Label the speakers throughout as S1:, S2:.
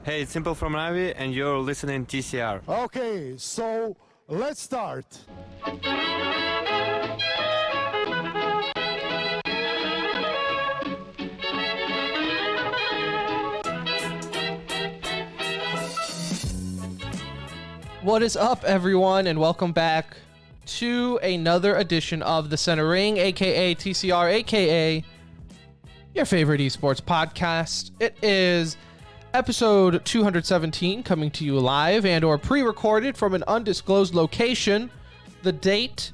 S1: Hey, it's Simple from Navi, and you're listening TCR.
S2: Okay, so let's start.
S3: What is up, everyone, and welcome back to another edition of The Center Ring, aka TCR, aka your favorite esports podcast. It is episode 217, coming to you live and or pre-recorded from an undisclosed location. The date,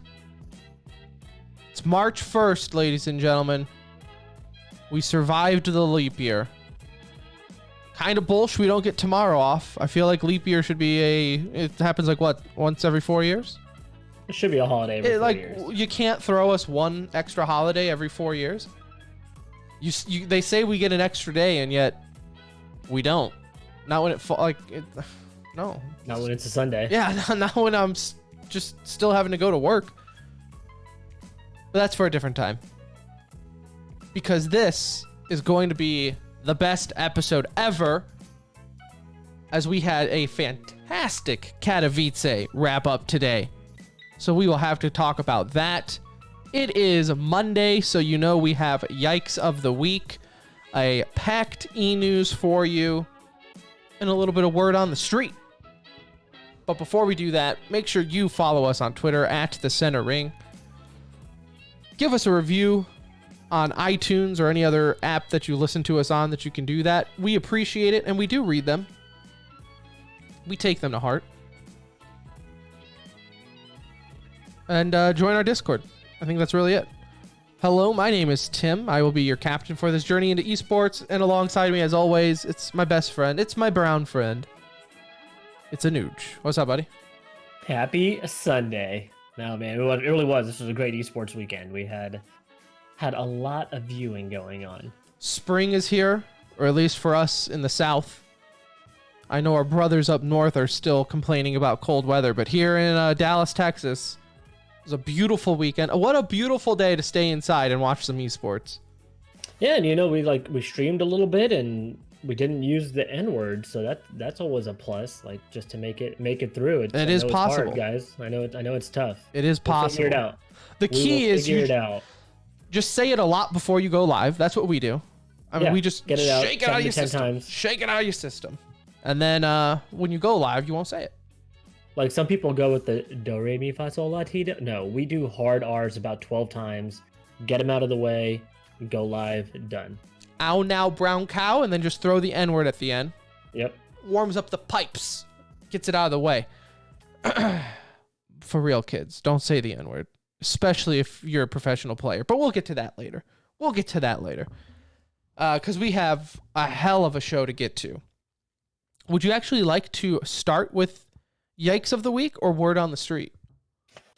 S3: it's March 1st, ladies and gentlemen. We survived the leap year. Kind of bullshit we don't get tomorrow off. I feel like leap year should be it happens like what, once every 4 years?
S4: It should be a holiday every 4 years.
S3: You can't throw us one extra holiday every 4 years. They say we get an extra day, and yet we don't. Not when no.
S4: Not when it's a Sunday.
S3: Yeah, not when I'm just still having to go to work. But that's for a different time. Because this is going to be the best episode ever, as we had a fantastic Katowice wrap up today. So we will have to talk about that. It is Monday, so you know we have Yikes of the Week, a packed e-news for you, and a little bit of word on the street. But before we do that, make sure you follow us on Twitter at The Center Ring. Give us a review on iTunes or any other app that you listen to us on that you can do that. We appreciate it, and we do read them. We take them to heart. And join our Discord. I think that's really it. Hello, my name is Tim. I will be your captain for this journey into esports, and alongside me, as always, it's my best friend. It's my brown friend. It's Anuj. What's up, buddy?
S4: Happy Sunday. No, man, it really was. This was a great esports weekend. We had a lot of viewing going on.
S3: Spring is here, or at least for us in the south. I know our brothers up north are still complaining about cold weather, but here in Dallas, Texas, it was a beautiful weekend. What a beautiful day to stay inside and watch some esports.
S4: Yeah, and we streamed a little bit and we didn't use the N-word, so that's always a plus. Like, just to make it through.
S3: It is possible,
S4: hard, guys. I know it's tough.
S3: It is possible.
S4: We'll figure it out.
S3: The key is
S4: figure it out.
S3: Just say it a lot before you go live. That's what we do. I mean, we just
S4: get it out,
S3: shake it out of your system.
S4: Times.
S3: Shake it out of your system. And then when you go live, you won't say it.
S4: Like, some people go with the do re mi fa sol la ti do. No, we do hard R's about 12 times. Get them out of the way. Go live. Done.
S3: Ow now, brown cow, and then just throw the N-word at the end.
S4: Yep.
S3: Warms up the pipes. Gets it out of the way. For real, kids, don't say the N-word. Especially if you're a professional player. But we'll get to that later. Because we have a hell of a show to get to. Would you actually like to start with Yikes of the Week or Word on the Street?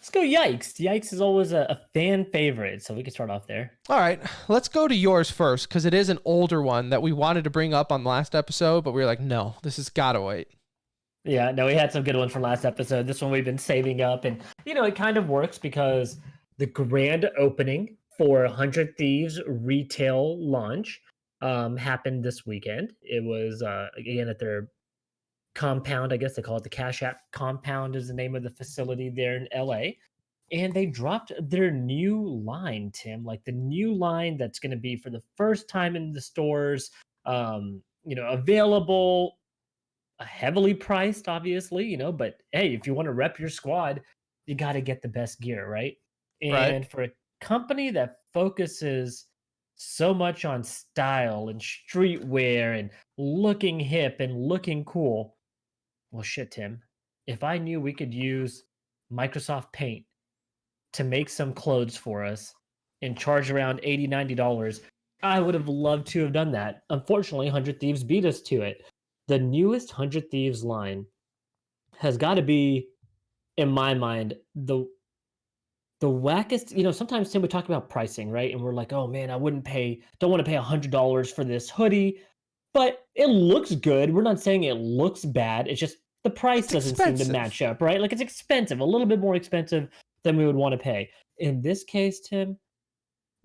S4: Let's go Yikes. Yikes is always a fan favorite, so we can start off there.
S3: All right, let's go to yours first, because it is an older one that we wanted to bring up on the last episode, but we were like, no, this has got to wait.
S4: Yeah, no, we had some good ones from last episode. This one we've been saving up, and it kind of works because the grand opening for 100 Thieves retail launch happened this weekend. It was again at their compound. I guess they call it the Cash App compound is the name of the facility there in LA. And they dropped their new line, Tim, like the new line that's going to be for the first time in the stores, available. Heavily priced, obviously, but hey, if you want to rep your squad, you got to get the best gear, right? And for a company that focuses so much on style and streetwear and looking hip and looking cool, well, shit, Tim, if I knew we could use Microsoft Paint to make some clothes for us and charge around $80, $90, I would have loved to have done that. Unfortunately, 100 Thieves beat us to it. The newest 100 Thieves line has got to be, in my mind, the wackest. Sometimes, Tim, we talk about pricing, right? And we're like, oh man, don't want to pay $100 for this hoodie, but it looks good. We're not saying it looks bad. It's just the price doesn't seem to match up, right? Like, it's expensive, a little bit more expensive than we would want to pay. In this case, Tim,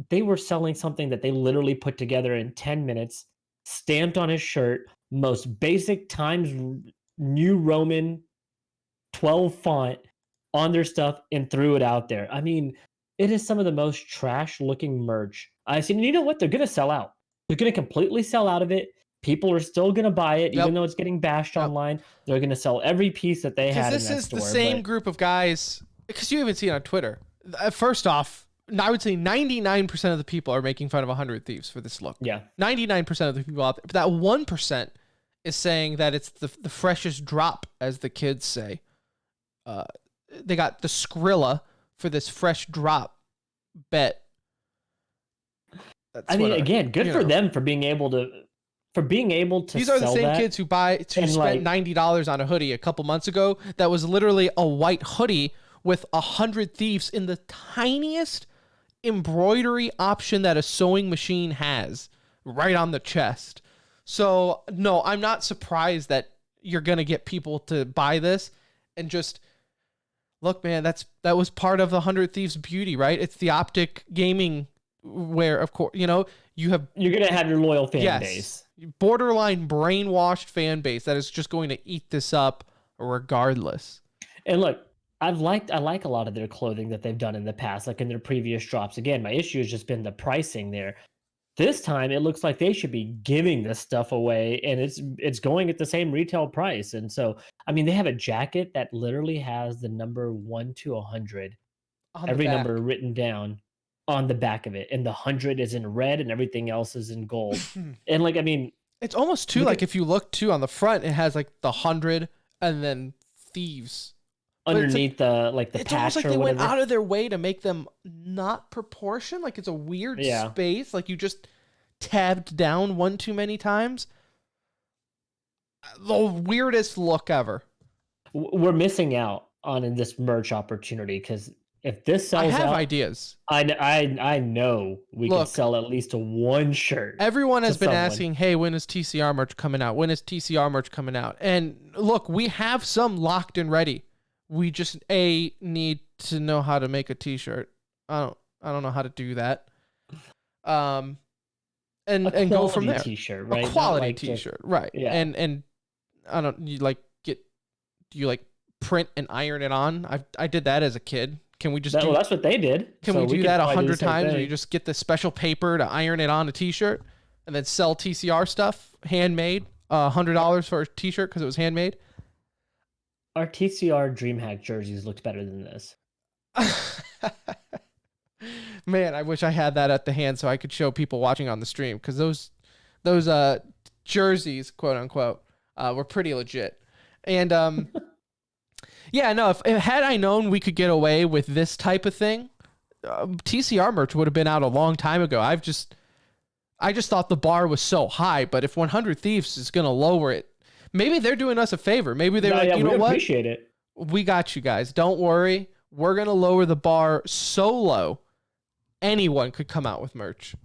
S4: they were selling something that they literally put together in 10 minutes stamped on his shirt, most basic Times New Roman 12 font on their stuff, and threw it out there. I mean, it is some of the most trash looking merch I've seen. And you know what? They're going to sell out. They're going to completely sell out of it. People are still going to buy it, even though it's getting bashed online. They're going to sell every piece that they had in that store.
S3: This is the same group of guys, because you even see it on Twitter. First off, I would say 99% of the people are making fun of 100 Thieves for this look.
S4: Yeah.
S3: 99% of the people out there. But that 1% is saying that it's the freshest drop, as the kids say. They got the Skrilla for this fresh drop bet.
S4: I mean, again, good for them for being able to
S3: These are the same kids who spent $90 on a hoodie a couple months ago that was literally a white hoodie with 100 Thieves in the tiniest embroidery option that a sewing machine has right on the chest. So no, I'm not surprised that you're going to get people to buy this and just look, man, that was part of the 100 Thieves beauty, right? It's the optic gaming where, of course, you're going
S4: to have your loyal fan base.
S3: Borderline brainwashed fan base that is just going to eat this up regardless.
S4: And look, I like a lot of their clothing that they've done in the past, like in their previous drops. Again, my issue has just been the pricing there. This time, it looks like they should be giving this stuff away, and it's going at the same retail price. And so, I mean, they have a jacket that literally has the number 1 to 100, every number written down on the back of it, and the 100 is in red, and everything else is in gold. And like, I mean,
S3: it's almost too like if you look too on the front, it has like the 100 and then Thieves
S4: underneath the patch.
S3: It's almost like they went out of their way to make them not proportion. Like it's a weird space. Like you just tabbed down one too many times. The weirdest look ever.
S4: We're missing out on this merch opportunity because if this sells out,
S3: I have ideas.
S4: I know we can sell at least one shirt.
S3: Everyone has been asking, hey, when is TCR merch coming out? When is TCR merch coming out? And look, we have some locked and ready. We just need to know how to make a t-shirt. I don't know how to do that. And go from there.
S4: T-shirt, right?
S3: A quality t-shirt, right?
S4: Yeah.
S3: And I don't do you print and iron it on? I did that as a kid. Can we just
S4: that's what they did.
S3: Can we do that 100 times? Where you just get the special paper to iron it on a t-shirt and then sell TCR stuff handmade, $100 for a t-shirt because it was handmade.
S4: Our TCR DreamHack jerseys looked better than this.
S3: Man, I wish I had that at the hand so I could show people watching on the stream because those jerseys, quote unquote, were pretty legit. And yeah, no, if had I known we could get away with this type of thing, TCR merch would have been out a long time ago. I just thought the bar was so high, but if 100 Thieves is going to lower it, maybe they're doing us a favor. Maybe they're you know what?
S4: Appreciate it.
S3: We got you guys. Don't worry. We're going to lower the bar so low, anyone could come out with merch.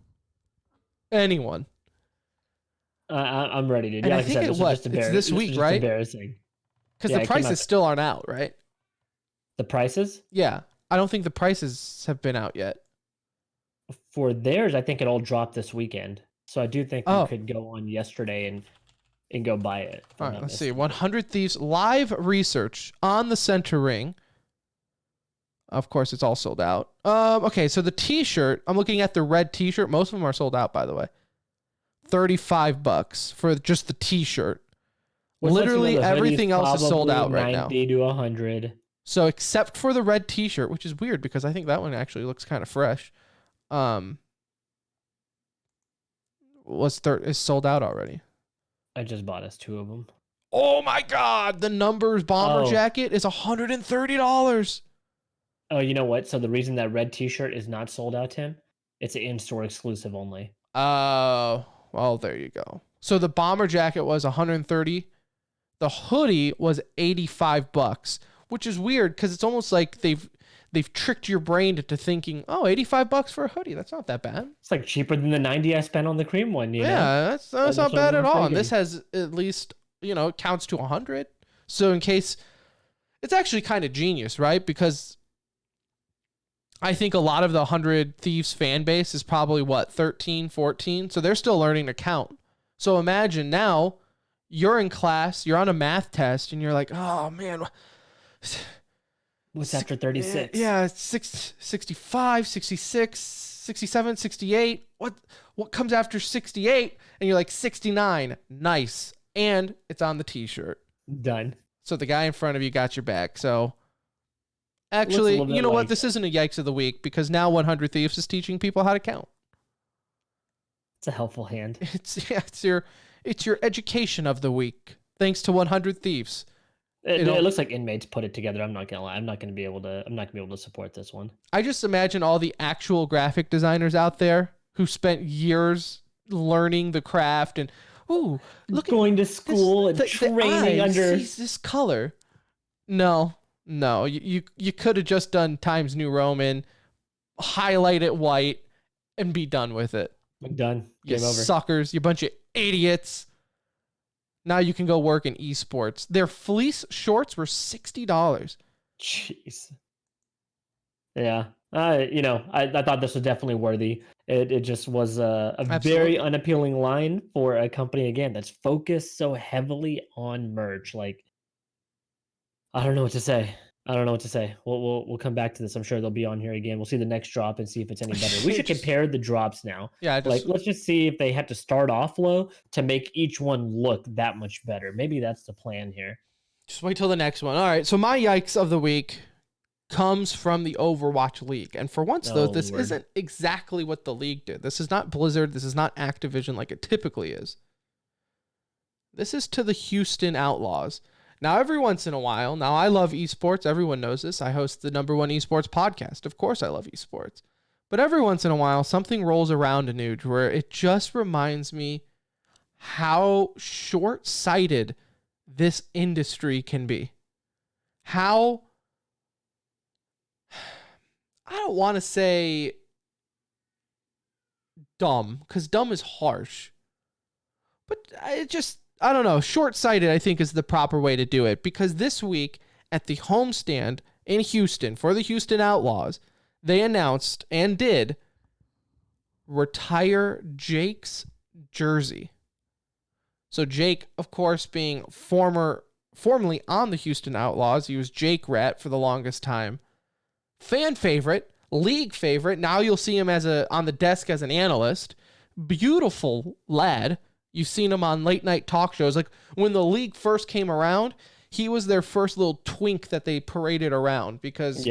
S3: Anyone.
S4: I'm ready to.
S3: And I think it's this week, right?
S4: Embarrassing.
S3: Because the prices still aren't out, right?
S4: The prices?
S3: Yeah. I don't think the prices have been out yet.
S4: For theirs, I think it all dropped this weekend. So I do think you could go on yesterday and go buy it.
S3: All right, let's see. 100 Thieves live research on the center ring. Of course, it's all sold out. Okay, so the t-shirt, I'm looking at the red t-shirt. Most of them are sold out, by the way. $35 for just the t-shirt. Literally everything else is sold out right now.
S4: 90 to 100.
S3: So except for the red t-shirt, which is weird because I think that one actually looks kind of fresh. Is sold out already.
S4: I just bought us 2 of them.
S3: Oh my God. The Numbers bomber jacket is $130.
S4: Oh, you know what? So the reason that red t-shirt is not sold out, Tim, it's an in-store exclusive only.
S3: Oh, well, there you go. So the bomber jacket was $130. The hoodie was $85, which is weird because it's almost like they've tricked your brain into thinking, oh, $85 for a hoodie. That's not that bad.
S4: It's like cheaper than the 90 I spent on the cream one.
S3: Yeah, that's not bad at all. And this has at least, it counts to 100. So in case, it's actually kind of genius, right? Because I think a lot of the 100 Thieves fan base is probably 13, 14. So they're still learning to count. So imagine now you're in class, you're on a math test, and you're like, oh man,
S4: What's after 36?
S3: Yeah, 65, 66, 67, 68. What comes after 68? And you're like 69. Nice. And it's on the t-shirt.
S4: Done.
S3: So the guy in front of you got your back. So actually, you know what? This isn't a Yikes of the Week because now 100 Thieves is teaching people how to count.
S4: It's a helpful hand.
S3: It's your education of the week. Thanks to 100 Thieves.
S4: It looks like inmates put it together. I'm not gonna lie. I'm not gonna be able to support this one.
S3: I just imagine all the actual graphic designers out there who spent years learning the craft and
S4: Going to school and training under
S3: this color. No, you could have just done Times New Roman, highlight it white, and be done with it.
S4: Done. Game
S3: You
S4: over.
S3: suckers, you bunch of idiots. Now you can go work in esports. Their fleece shorts were $60.
S4: Jeez. Yeah. I thought this was definitely worthy. It just was a very unappealing line for a company, again, that's focused so heavily on merch. Like, I don't know what to say. We'll come back to this. I'm sure they'll be on here again. We'll see the next drop and see if it's any better. We should compare the drops now.
S3: Yeah,
S4: let's just see if they have to start off low to make each one look that much better. Maybe that's the plan here.
S3: Just wait till the next one. All right, so my Yikes of the week comes from the Overwatch League. And for once, though, this isn't exactly what the league did. This is not Blizzard. This is not Activision like it typically is. This is to the Houston Outlaws. Now, every once in a while, now I love esports. Everyone knows this. I host the #1 esports podcast. Of course, I love esports. But every once in a while, something rolls around a Nuge where it just reminds me how short-sighted this industry can be. How, I don't want to say dumb, because dumb is harsh. But I don't know. Short-sighted, I think, is the proper way to do it. Because this week, at the homestand in Houston for the Houston Outlaws, they announced and did retire Jake's jersey. So Jake, of course, being formerly on the Houston Outlaws, he was Jake Rat for the longest time. Fan favorite, league favorite. Now you'll see him on the desk as an analyst. Beautiful lad. You've seen him on late night talk shows. Like when the league first came around, he was their first little twink that they paraded around because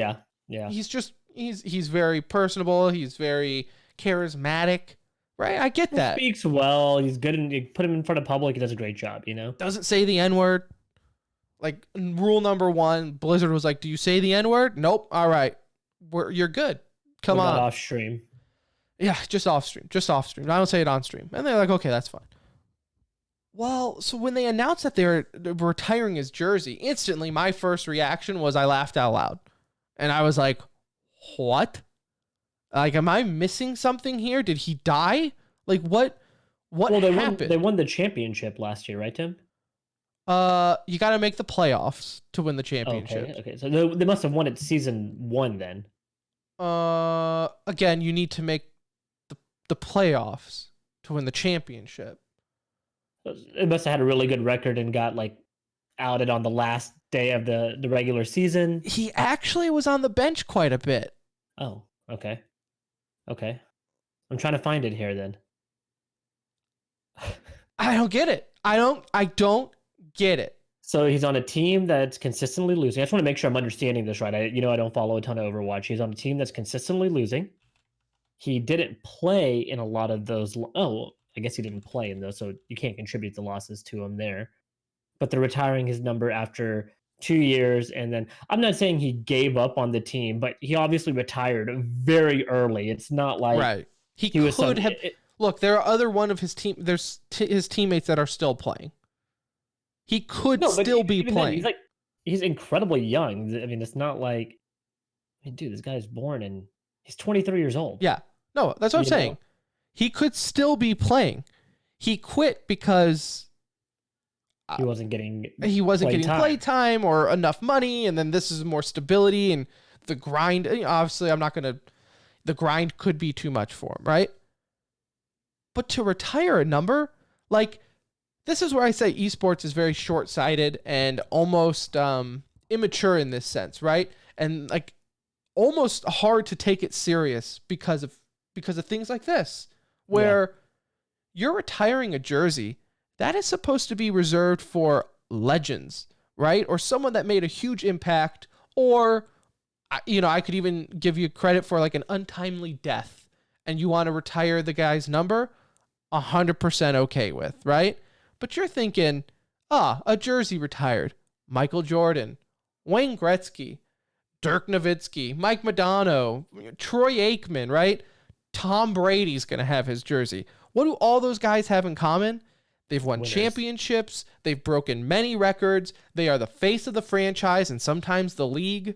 S3: he's very personable. He's very charismatic, right? I get that.
S4: He speaks well. He's good. And you put him in front of public. He does a great job,
S3: Doesn't say the N-word. Like rule number 1, Blizzard was like, do you say the N-word? Nope. All right. You're good. Come on.
S4: Off stream.
S3: Yeah, just off stream. I don't say it on stream. And they're like, okay, that's fine. Well, so when they announced that they were retiring his jersey, instantly my first reaction was I laughed out loud. And I was like, what? Like, am I missing something here? Did he die? Like, what happened?
S4: They won the championship last year, right, Tim?
S3: You got to make the playoffs to win the championship.
S4: Okay. So they must have won it season 1 then.
S3: Again, you need to make the playoffs to win the championship.
S4: It must have had a really good record and got outed on the last day of the regular season.
S3: He actually was on the bench quite a bit.
S4: Oh, okay. I'm trying to find it here then.
S3: I don't get it. I don't get it.
S4: So he's on a team that's consistently losing. I just want to make sure I'm understanding this right. I don't follow a ton of Overwatch. He's on a team that's consistently losing. He didn't play in a lot of those. I guess he didn't play in those, so you can't contribute the losses to him there. But they're retiring his number after 2 years, and then I'm not saying he gave up on the team, but he obviously retired very early. It's not like
S3: right. He could have. Look, there are other one of his team. There's his teammates that are still playing. He could still be playing.
S4: Then, he's incredibly young. I mean, it's not like, dude, this guy's born and he's 23 years old.
S3: Yeah, no, that's what I'm saying. He could still be playing. He quit because
S4: he wasn't getting
S3: play time or enough money, and then this is more stability and the grind. Obviously, the grind could be too much for him, right? But to retire a number, Like, this is where I say esports is very short-sighted and almost immature in this sense, right? And like almost hard to take it serious because of things like this, where you're retiring a jersey that is supposed to be reserved for legends, right? Or someone that made a huge impact, or I could even give you credit for like an untimely death, and you want to retire the guy's number, 100% okay with, right? But you're thinking, a jersey retired. Michael Jordan, Wayne Gretzky, Dirk Nowitzki, Mike Modano, Troy Aikman, right? Tom Brady's going to have his jersey. What do all those guys have in common? They've won championships. They've broken many records. They are the face of the franchise and sometimes the league.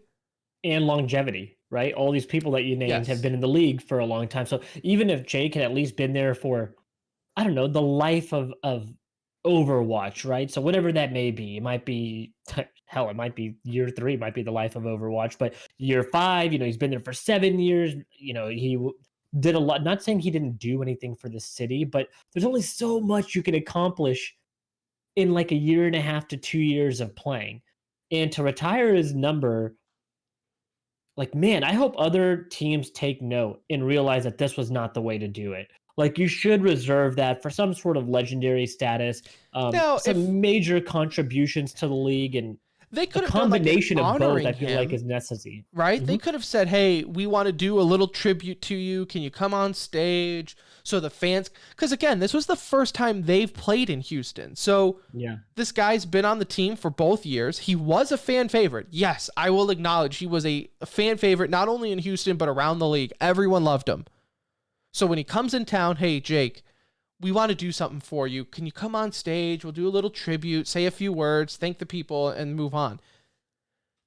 S4: And longevity, right? All these people that you named have been in the league for a long time. So even if Jake had at least been there for, I don't know, the life of Overwatch, right? So whatever that may be, it might be, hell, it might be year 3, might be the life of Overwatch, but year 5, he's been there for 7 years. He did a lot. Not saying he didn't do anything for the city, but there's only so much you can accomplish in like a year and a half to 2 years of playing. And to retire his number, like, man, I hope other teams take note and realize that this was not the way to do it. Like, you should reserve that for some sort of legendary status, some major contributions to the league, and
S3: they could
S4: a
S3: have
S4: combination
S3: done, like,
S4: of both. I feel like is necessary,
S3: right?
S4: Mm-hmm.
S3: They could have said, "Hey, we want to do a little tribute to you. Can you come on stage?" So the fans, because again, this was the first time they've played in Houston. So this guy's been on the team for both years. He was a fan favorite. Yes, I will acknowledge he was a fan favorite not only in Houston but around the league. Everyone loved him. So when he comes in town, hey, Jake, we want to do something for you. Can you come on stage? We'll do a little tribute, say a few words, thank the people, and move on.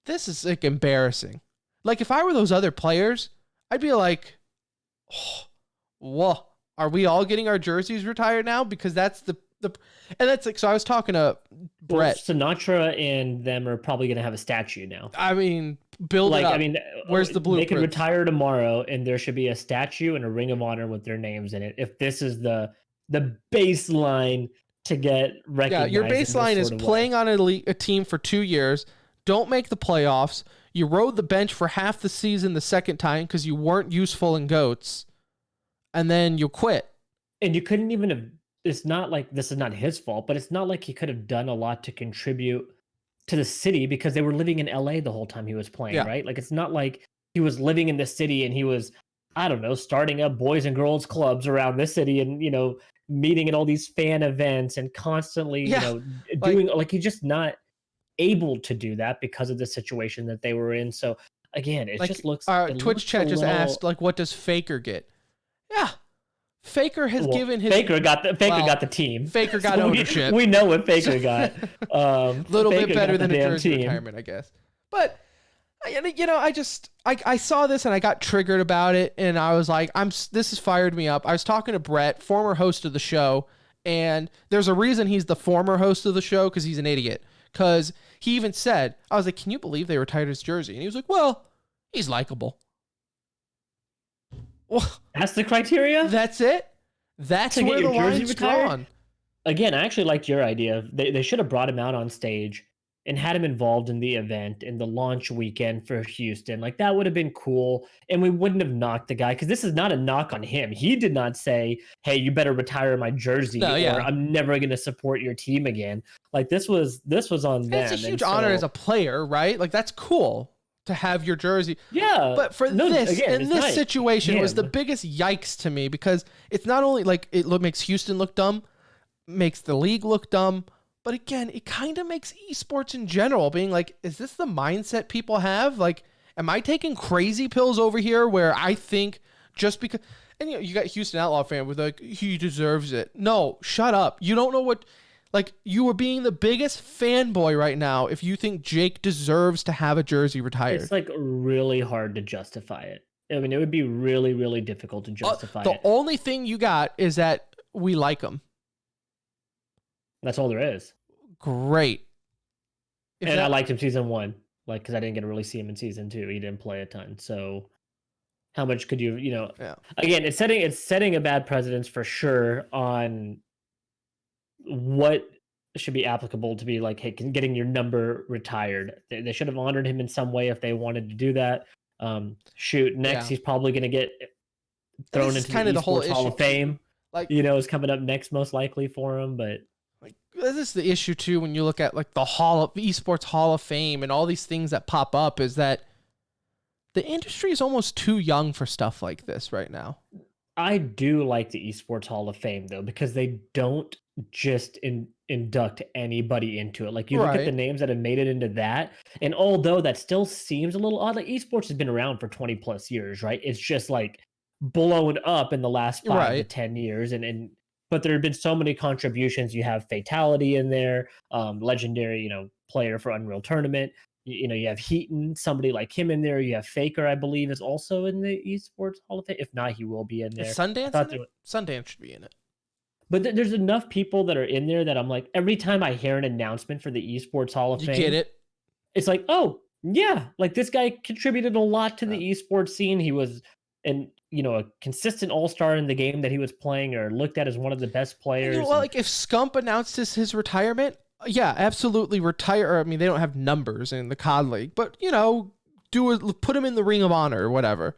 S3: This is like embarrassing. Like, if I were those other players, I'd be like, whoa, are we all getting our jerseys retired now? Because that's the and that's like, so I was talking to Brett.
S4: Well, Sinatra and them are probably going to have a statue now.
S3: I mean, build it up. I mean, where's the blueprint?
S4: They could retire tomorrow, and there should be a statue and a ring of honor with their names in it. If this is the baseline to get recognized.
S3: Yeah, your baseline is playing on a team for 2 years, don't make the playoffs, you rode the bench for half the season the second time because you weren't useful in GOATs, and then you quit.
S4: And you couldn't even have, it's not like this is not his fault, but it's not like he could have done a lot to contribute to the city because they were living in LA the whole time he was playing, right? Like, it's not like he was living in the city and he was, I don't know, starting up boys and girls clubs around the city and, meeting at all these fan events and constantly, doing like he's just not able to do that because of the situation that they were in. So again, it just looks.
S3: Twitch chat just asked, like, what does Faker get? Yeah. Faker has given his
S4: Faker got the team.
S3: Faker got ownership.
S4: We know what Faker got.
S3: A little bit better than a jersey retirement, I guess. But I saw this and I got triggered about it, and I was like, this has fired me up. I was talking to Brett, former host of the show, and there's a reason he's the former host of the show, because he's an idiot. Because he even said, I was like, can you believe they retired his jersey? And he was like, well, he's likable. Well,
S4: that's the criteria?
S3: That's it? That's where the line's drawn.
S4: Again, I actually liked your idea. They should have brought him out on stage and had him involved in the event in the launch weekend for Houston. Like, that would have been cool. And we wouldn't have knocked the guy, because this is not a knock on him. He did not say, hey, you better retire my jersey or I'm never going to support your team again. Like, this was on them.
S3: It's a huge honor as a player, right? Like, that's cool to have your jersey.
S4: Yeah.
S3: But for this situation, was the biggest yikes to me, because it's not only like it makes Houston look dumb, makes the league look dumb, but again, it kind of makes esports in general being like, is this the mindset people have? Like, am I taking crazy pills over here where I think just because, and you got Houston Outlaw fan with like, he deserves it. No, shut up. You don't know what, like, you are being the biggest fanboy right now if you think Jake deserves to have a jersey retired.
S4: It's like really hard to justify it. I mean, it would be really, really difficult to justify it.
S3: The only thing you got is that we like him.
S4: That's all there is.
S3: Great.
S4: I liked him season 1, like, because I didn't get to really see him in season 2. He didn't play a ton. So how much could you, again, it's setting a bad precedence for sure on what should be applicable to be like, hey, getting your number retired. They should have honored him in some way if they wanted to do that. Next
S3: Yeah.
S4: he's probably going to get
S3: And
S4: thrown
S3: this is
S4: into
S3: kind
S4: the
S3: of the whole
S4: Esports Hall
S3: issue
S4: of Fame.
S3: too. Like,
S4: Is coming up next most likely for him, but
S3: like this is the issue too when you look at like the Esports Hall of Fame and all these things that pop up is that the industry is almost too young for stuff like this right now.
S4: I do like the Esports Hall of Fame though, because they don't just induct anybody into it. Like you look at the names that have made it into that, and although that still seems a little odd, like esports has been around for 20 plus years, right? It's just like blown up in the last 5 to 10 years, and but there have been so many contributions. You have Fatality in there, legendary, player for Unreal Tournament. You have Heaton, somebody like him in there. You have Faker, I believe, is also in the Esports Hall of Fame. If not, he will be in there.
S3: Is Sundance in it? Sundance should be in it.
S4: But there's enough people that are in there that I'm like, every time I hear an announcement for the Esports Hall of Fame,
S3: you get it.
S4: It's like, oh yeah, like this guy contributed a lot to the esports scene. He was a consistent all-star in the game that he was playing, or looked at as one of the best players.
S3: Like if Scump announced his retirement, yeah, absolutely retire. I mean, they don't have numbers in the COD League, but put him in the Ring of Honor or whatever.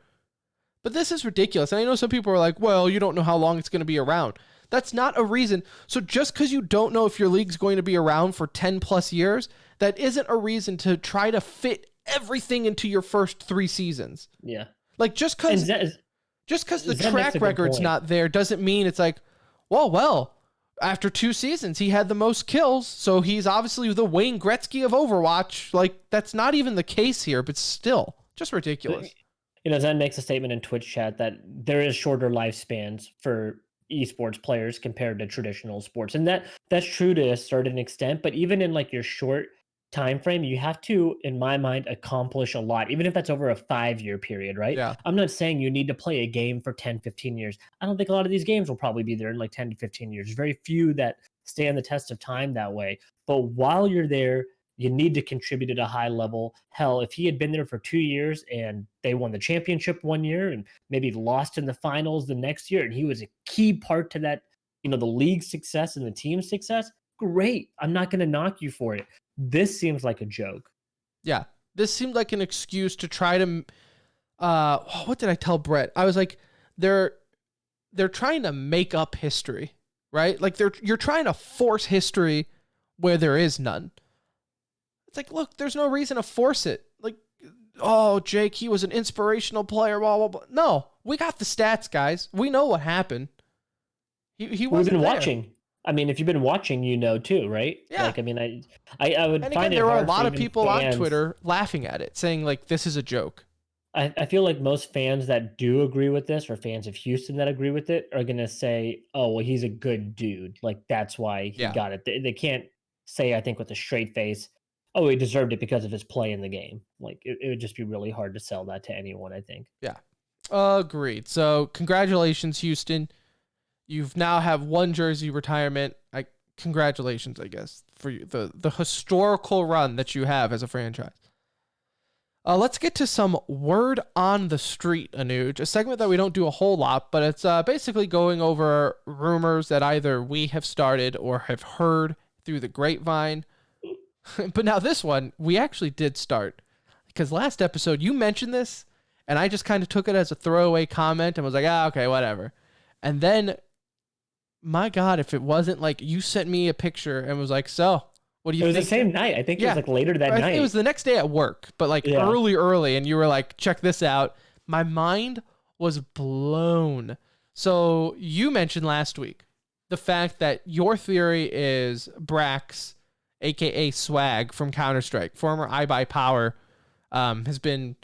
S3: But this is ridiculous. And I know some people are like, well, you don't know how long it's going to be around. That's not a reason. So just because you don't know if your league's going to be around for 10 plus years, that isn't a reason to try to fit everything into your first 3 seasons.
S4: Yeah.
S3: Like just because the track record's not there doesn't mean it's like, well, after 2 seasons, he had the most kills. So he's obviously the Wayne Gretzky of Overwatch. Like that's not even the case here, but still just ridiculous.
S4: Zen makes a statement in Twitch chat that there is shorter lifespans for esports players compared to traditional sports, and that's true to a certain extent. But even in like your short time frame, you have to, in my mind, accomplish a lot, even if that's over a 5-year period, right?
S3: Yeah.
S4: I'm not saying you need to play a game for 10-15 years. I don't think a lot of these games will probably be there in like 10 to 15 years. Very few that stand the test of time that way. But while you're there, you need to contribute at a high level. Hell, if he had been there for 2 years and they won the championship one year and maybe lost in the finals the next year, and he was a key part to that, the league's success and the team's success, great. I'm not going to knock you for it. This seems like a joke.
S3: Yeah. This seemed like an excuse to try to, what did I tell Brett? I was like, they're trying to make up history, right? Like you're trying to force history where there is none. It's like, look, there's no reason to force it. Like, oh, Jake, he was an inspirational player, blah, blah, blah. No, we got the stats, guys. We know what happened. He wasn't
S4: We've been
S3: there.
S4: watching. I mean, if you've been watching, too, right?
S3: Yeah.
S4: Like, I mean, I would
S3: and
S4: find
S3: again,
S4: it
S3: there are a
S4: hard
S3: lot
S4: for
S3: of
S4: even
S3: people
S4: fans.
S3: on Twitter laughing at it, saying, like, this is a joke.
S4: I feel like most fans that do agree with this, or fans of Houston that agree with it, are going to say, oh, well, he's a good dude. Like, that's why he got it. They can't say, I think, with a straight face, oh, he deserved it because of his play in the game. Like, it would just be really hard to sell that to anyone, I think.
S3: Yeah. Agreed. So, congratulations, Houston. You've now have 1 jersey retirement. Congratulations, I guess, for you, the historical run that you have as a franchise. Let's get to some word on the street, Anuj, a segment that we don't do a whole lot, but it's basically going over rumors that either we have started or have heard through the grapevine. But now this one, we actually did start, because last episode you mentioned this, and I just kind of took it as a throwaway comment and was like, okay, whatever. And then, my God, if it wasn't like you sent me a picture and was like, so what do you think?
S4: It was the same night. I think it was like later that night.
S3: It was the next day at work, but like early. And you were like, check this out. My mind was blown. So you mentioned last week the fact that your theory is Brax, aka Swag from Counter-Strike, former iBuyPower, has been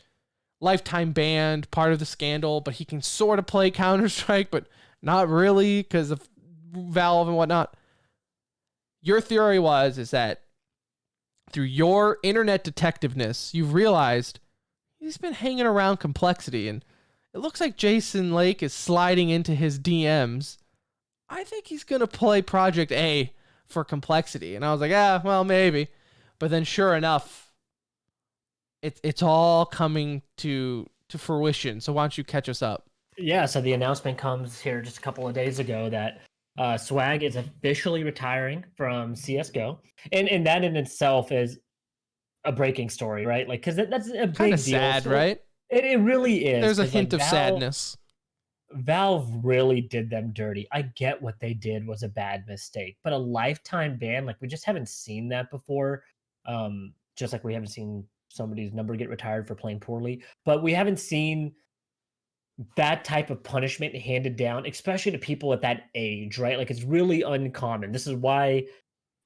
S3: lifetime banned, part of the scandal, but he can sort of play Counter-Strike, but not really because of Valve and whatnot. Your theory is that through your internet detectiveness, you've realized he's been hanging around Complexity, and it looks like Jason Lake is sliding into his DMs. I think he's going to play Project A for Complexity. And I was like, well, maybe. But then sure enough, it's all coming to fruition. So why don't you catch us up?
S4: Yeah, so the announcement comes here just a couple of days ago that Swag is officially retiring from CS:GO, and that in itself is a breaking story, right? Like, because that's a
S3: Kind of
S4: big deal.
S3: sad,
S4: So
S3: right?
S4: it really is.
S3: There's a
S4: 'Cause, like,
S3: hint of sadness.
S4: Valve really did them dirty. I get what they did was a bad mistake, but a lifetime ban, like we just haven't seen that before. Just like we haven't seen somebody's number get retired for playing poorly, but we haven't seen that type of punishment handed down, especially to people at that age, right? Like it's really uncommon. This is why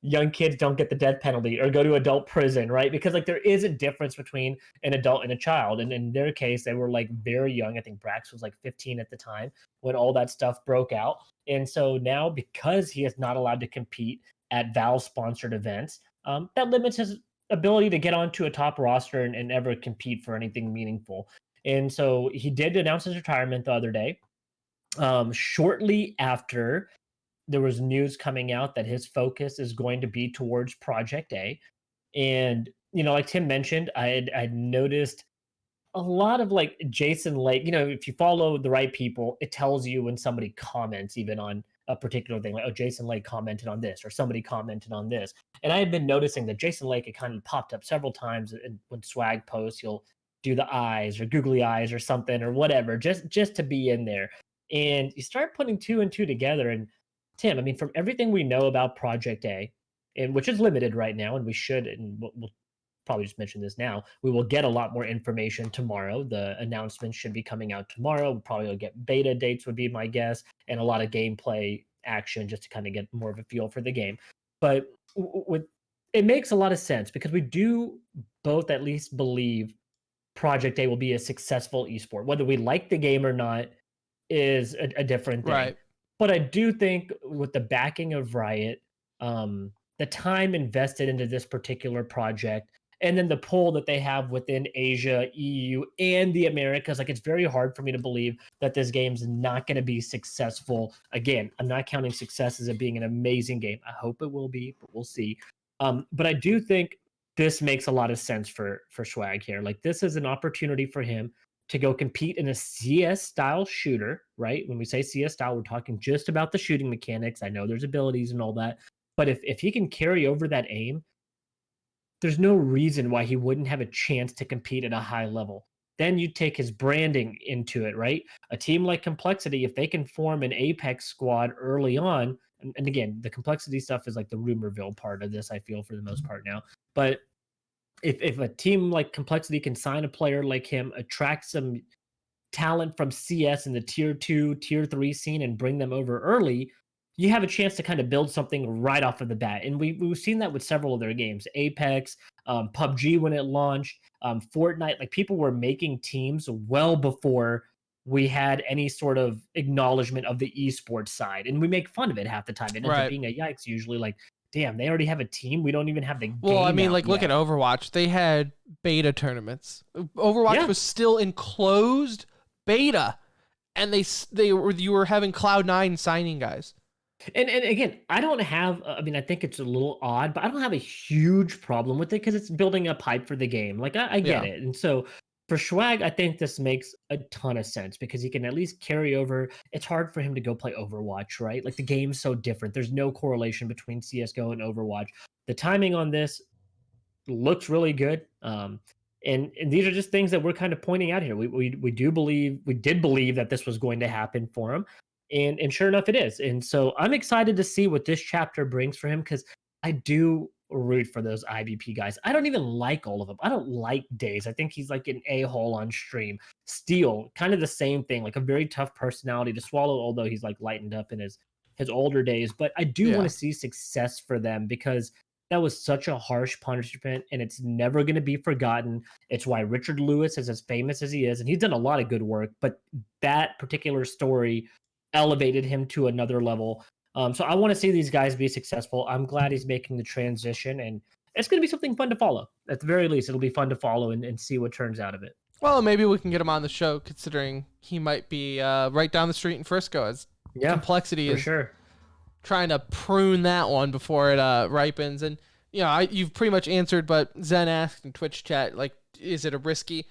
S4: young kids don't get the death penalty or go to adult prison, right? Because like there is a difference between an adult and a child. And in their case, they were like very young. I think Brax was like 15 at the time when all that stuff broke out. And so now, because he is not allowed to compete at Valve sponsored events, that limits his ability to get onto a top roster and ever compete for anything meaningful. And so he did announce his retirement the other day. Shortly after, there was news coming out that his focus is going to be towards Project A. And, like Tim mentioned, I'd noticed a lot of like Jason Lake, if you follow the right people, it tells you when somebody comments even on a particular thing, like, oh, Jason Lake commented on this or somebody commented on this. And I had been noticing that Jason Lake, it kind of popped up several times. And when Swag posts, he'll do the eyes or googly eyes or something or whatever, just to be in there. And you start putting two and two together. And Tim, I mean, from everything we know about Project A, and which is limited right now, and we should, and we'll probably just mention this now, we will get a lot more information tomorrow. The announcement should be coming out tomorrow. We'll probably get beta dates, would be my guess, and a lot of gameplay action just to kind of get more of a feel for the game. But it makes a lot of sense because we do both at least believe Project A will be a successful esport. Whether we like the game or not is a different thing.
S3: Right.
S4: But I do think with the backing of Riot, the time invested into this particular project, and then the pull that they have within Asia, EU, and the Americas, like it's very hard for me to believe that this game's not going to be successful. Again, I'm not counting success as it being an amazing game. I hope it will be, but we'll see. But I do think this makes a lot of sense for Swag here. Like this is an opportunity for him to go compete in a CS style shooter, right? When we say CS style, we're talking just about the shooting mechanics. I know there's abilities and all that, but if he can carry over that aim, there's no reason why he wouldn't have a chance to compete at a high level. Then you take his branding into it, right? A team like Complexity, if they can form an Apex squad early on, and again, the Complexity stuff is like the rumorville part of this, I feel, for the most part now. But if a team like Complexity can sign a player like him, attract some talent from CS in the tier 2, tier 3 scene and bring them over early, you have a chance to kind of build something right off of the bat. And we've seen that with several of their games. Apex, PUBG when it launched, Fortnite, like people were making teams well before we had any sort of acknowledgement of the esports side. And we make fun of it half the time. It ends up being a yikes usually, like, damn, they already have a team. We don't even have the game.
S3: Well, I mean,
S4: out
S3: like, look
S4: yet.
S3: at Overwatch. They had beta tournaments. Overwatch was still in closed beta, and you were having Cloud9 signing guys.
S4: And again, I don't have, I mean, I think it's a little odd, but I don't have a huge problem with it because it's building up hype for the game. Like, I get it. And so for Swag, I think this makes a ton of sense because he can at least carry over. It's hard for him to go play Overwatch, right? Like, the game's so different. There's no correlation between CSGO and Overwatch. The timing on this looks really good. And these are just things that we're kind of pointing out here. We did believe that this was going to happen for him. And sure enough, it is. And so I'm excited to see what this chapter brings for him because I do root for those IBP guys. I don't even like all of them. I don't like Days. I think he's like an a-hole on stream. Steel, kind of the same thing, like a very tough personality to swallow, although he's like lightened up in his older days. But I do want to see success for them because that was such a harsh punishment and it's never going to be forgotten. It's why Richard Lewis is as famous as he is. And he's done a lot of good work, but that particular story elevated him to another level. So I want to see these guys be successful. I'm glad he's making the transition, and it's going to be something fun to follow. At the very least, it'll be fun to follow and see what turns out of it.
S3: Well, maybe we can get him on the show, considering he might be right down the street in Frisco. As Complexity is trying to prune that one before it ripens. And you've pretty much answered, but Zen asked in Twitch chat, like, is it a risky?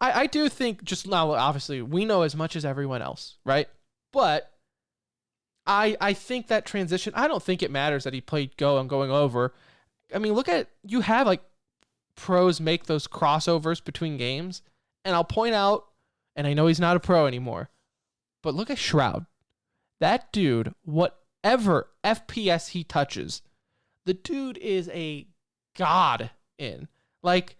S3: I do think just now, obviously, we know as much as everyone else, right? But I think that transition, I don't think it matters that he played Go and going over. I mean, you have like pros make those crossovers between games. And I'll point out, and I know he's not a pro anymore, but look at Shroud. That dude, whatever FPS he touches, the dude is a god in. Like,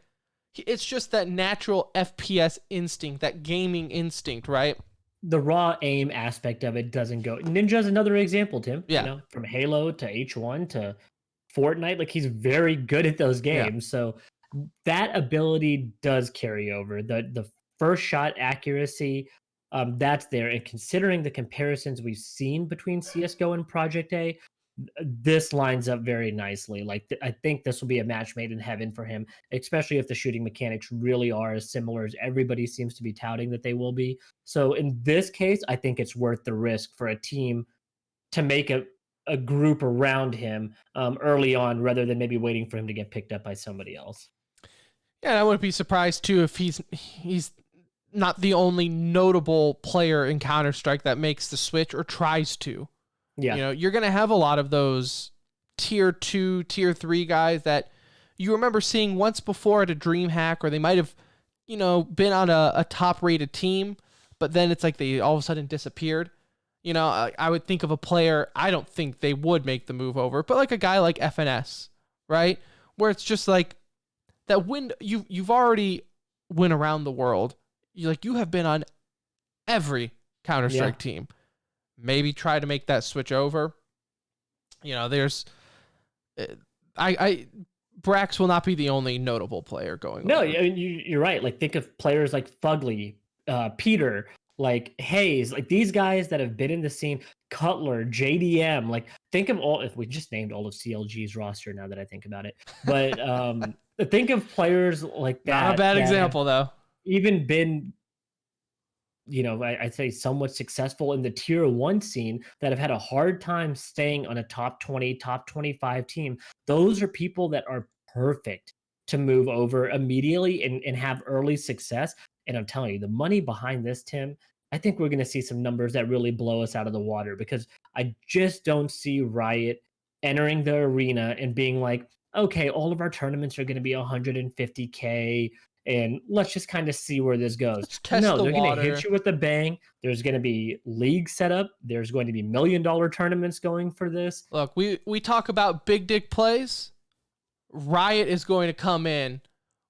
S3: it's just that natural FPS instinct, that gaming instinct, right?
S4: The raw aim aspect of it doesn't go. Ninja's another example, Tim.
S3: Yeah.
S4: You know, from Halo to H1 to Fortnite, like he's very good at those games. Yeah. So that ability does carry over. The first shot accuracy, that's there. And considering the comparisons we've seen between CS:GO and Project A, this lines up very nicely. Like I think this will be a match made in heaven for him, especially if the shooting mechanics really are as similar as everybody seems to be touting that they will be. So in this case, I think it's worth the risk for a team to make a group around him early on, rather than maybe waiting for him to get picked up by somebody else.
S3: Yeah, and I wouldn't be surprised too if he's not the only notable player in Counter-Strike that makes the switch or tries to.
S4: Yeah.
S3: You know, you're going to have a lot of those tier 2, tier 3 guys that you remember seeing once before at a DreamHack, or they might have, you know, been on a top-rated team, but then it's like they all of a sudden disappeared. You know, I would think of a player, I don't think they would make the move over, but like a guy like FNS, right? Where it's just like that you've already went around the world. You have been on every Counter-Strike team. Maybe try to make that switch over. You know, there's Brax will not be the only notable player going.
S4: No,
S3: over.
S4: I mean, you're right. Like think of players like Fugly, Peter, like Hayes, like these guys that have been in the scene, Cutler, JDM. Like think of if we just named all of CLG's roster now that I think about it. But think of players like that.
S3: Not a bad example though.
S4: Even been, you know, I'd say somewhat successful in the tier 1 scene that have had a hard time staying on a top 20, top 25 team. Those are people that are perfect to move over immediately and have early success. And I'm telling you, the money behind this, Tim, I think we're going to see some numbers that really blow us out of the water, because I just don't see Riot entering the arena and being like, okay, all of our tournaments are going to be 150K. And let's just kind of see where this goes. No, they're going to hit you with a bang. There's going to be leagues set up. There's going to be $1 million tournaments going for this.
S3: Look, we talk about big dick plays. Riot is going to come in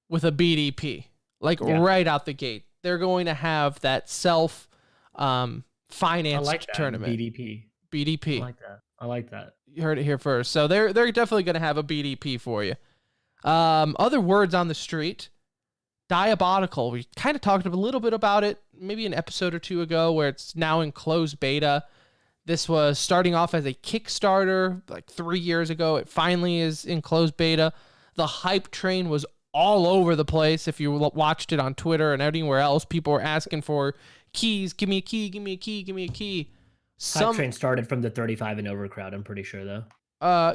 S3: with a BDP, right out the gate. They're going to have that self financed tournament. BDP.
S4: I like that.
S3: You heard it here first. So they're definitely going to have a BDP for you. Other words on the street. Diabolical. We kind of talked a little bit about it maybe an episode or two ago, where it's now in closed beta. This was starting off as a Kickstarter like 3 years ago. It finally is in closed beta. The hype train was all over the place. If you watched it on Twitter and anywhere else, people were asking for keys. Give me a key. Give me a key. Give me a key.
S4: Hype train started from the 35 and over crowd, I'm pretty sure, though.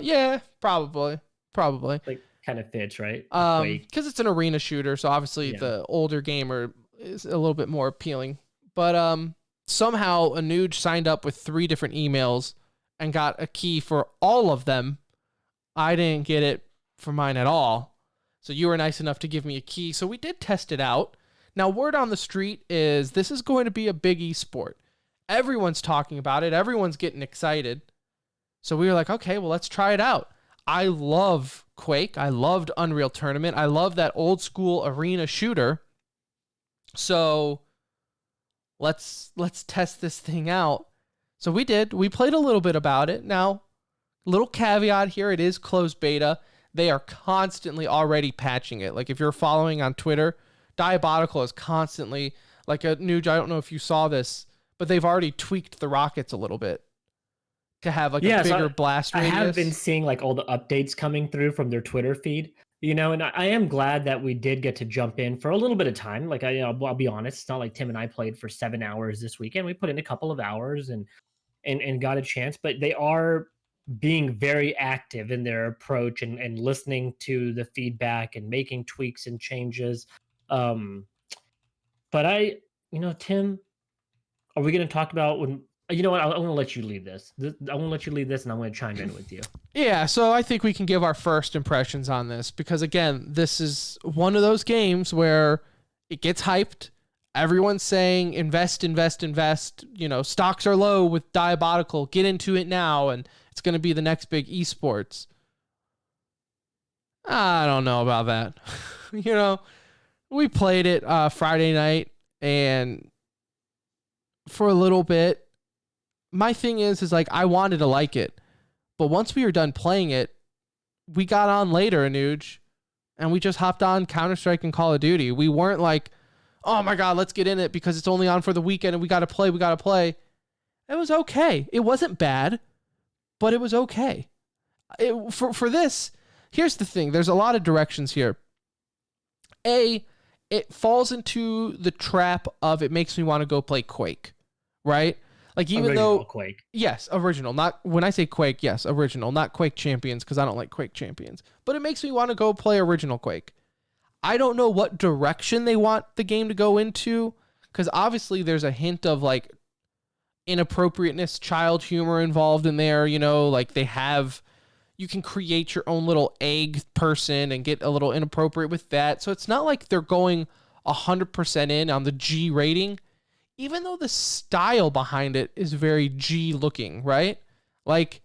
S3: Yeah, probably.
S4: Like, kind of fits, right?
S3: Because it's an arena shooter, so obviously the older gamer is a little bit more appealing. But somehow Anuj signed up with 3 different emails and got a key for all of them. I didn't get it for mine at all. So you were nice enough to give me a key. So we did test it out. Now, word on the street is this is going to be a big esport. Everyone's talking about it. Everyone's getting excited. So we were like, okay, well, let's try it out. I love Quake. I loved Unreal Tournament. I love that old school arena shooter. So let's test this thing out. So we did. We played a little bit about it. Now, little caveat here, it is closed beta. They are constantly already patching it. Like if you're following on Twitter, Diabolical is constantly, like a Nuge, I don't know if you saw this, but they've already tweaked the rockets a little bit to have like a bigger blast radius.
S4: I have been seeing like all the updates coming through from their Twitter feed, you know, and I am glad that we did get to jump in for a little bit of time. Like I'll be honest, it's not like Tim and I played for 7 hours this weekend. We put in a couple of hours and got a chance, but they are being very active in their approach and listening to the feedback and making tweaks and changes. But Tim, are we going to talk about when You know what? I want to let you lead this. I want to let you lead this, and I'm going to chime in with you.
S3: Yeah, so I think we can give our first impressions on this because, again, this is one of those games where it gets hyped. Everyone's saying invest, invest, invest. You know, stocks are low with Diabolical. Get into it now, and it's going to be the next big esports. I don't know about that. You know, we played it Friday night, and for a little bit, my thing is like I wanted to like it, but once we were done playing it, we got on later, Anuj, and we just hopped on Counter-Strike and Call of Duty. We weren't like, oh my God, let's get in it because it's only on for the weekend and we got to play. It was okay. It wasn't bad, but it was okay. For this, here's the thing. There's a lot of directions here. A, it falls into the trap of it makes me want to go play Quake, right? Like even
S4: Original
S3: though
S4: Quake.
S3: Yes, original. Not when I say Quake, yes, original, not Quake Champions because I don't like Quake Champions. But it makes me want to go play original Quake. I don't know what direction they want the game to go into because obviously there's a hint of like inappropriateness, child humor involved in there, you know, like you can create your own little egg person and get a little inappropriate with that. So it's not like they're going 100% in on the G rating. Even though the style behind it is very G looking, right? Like,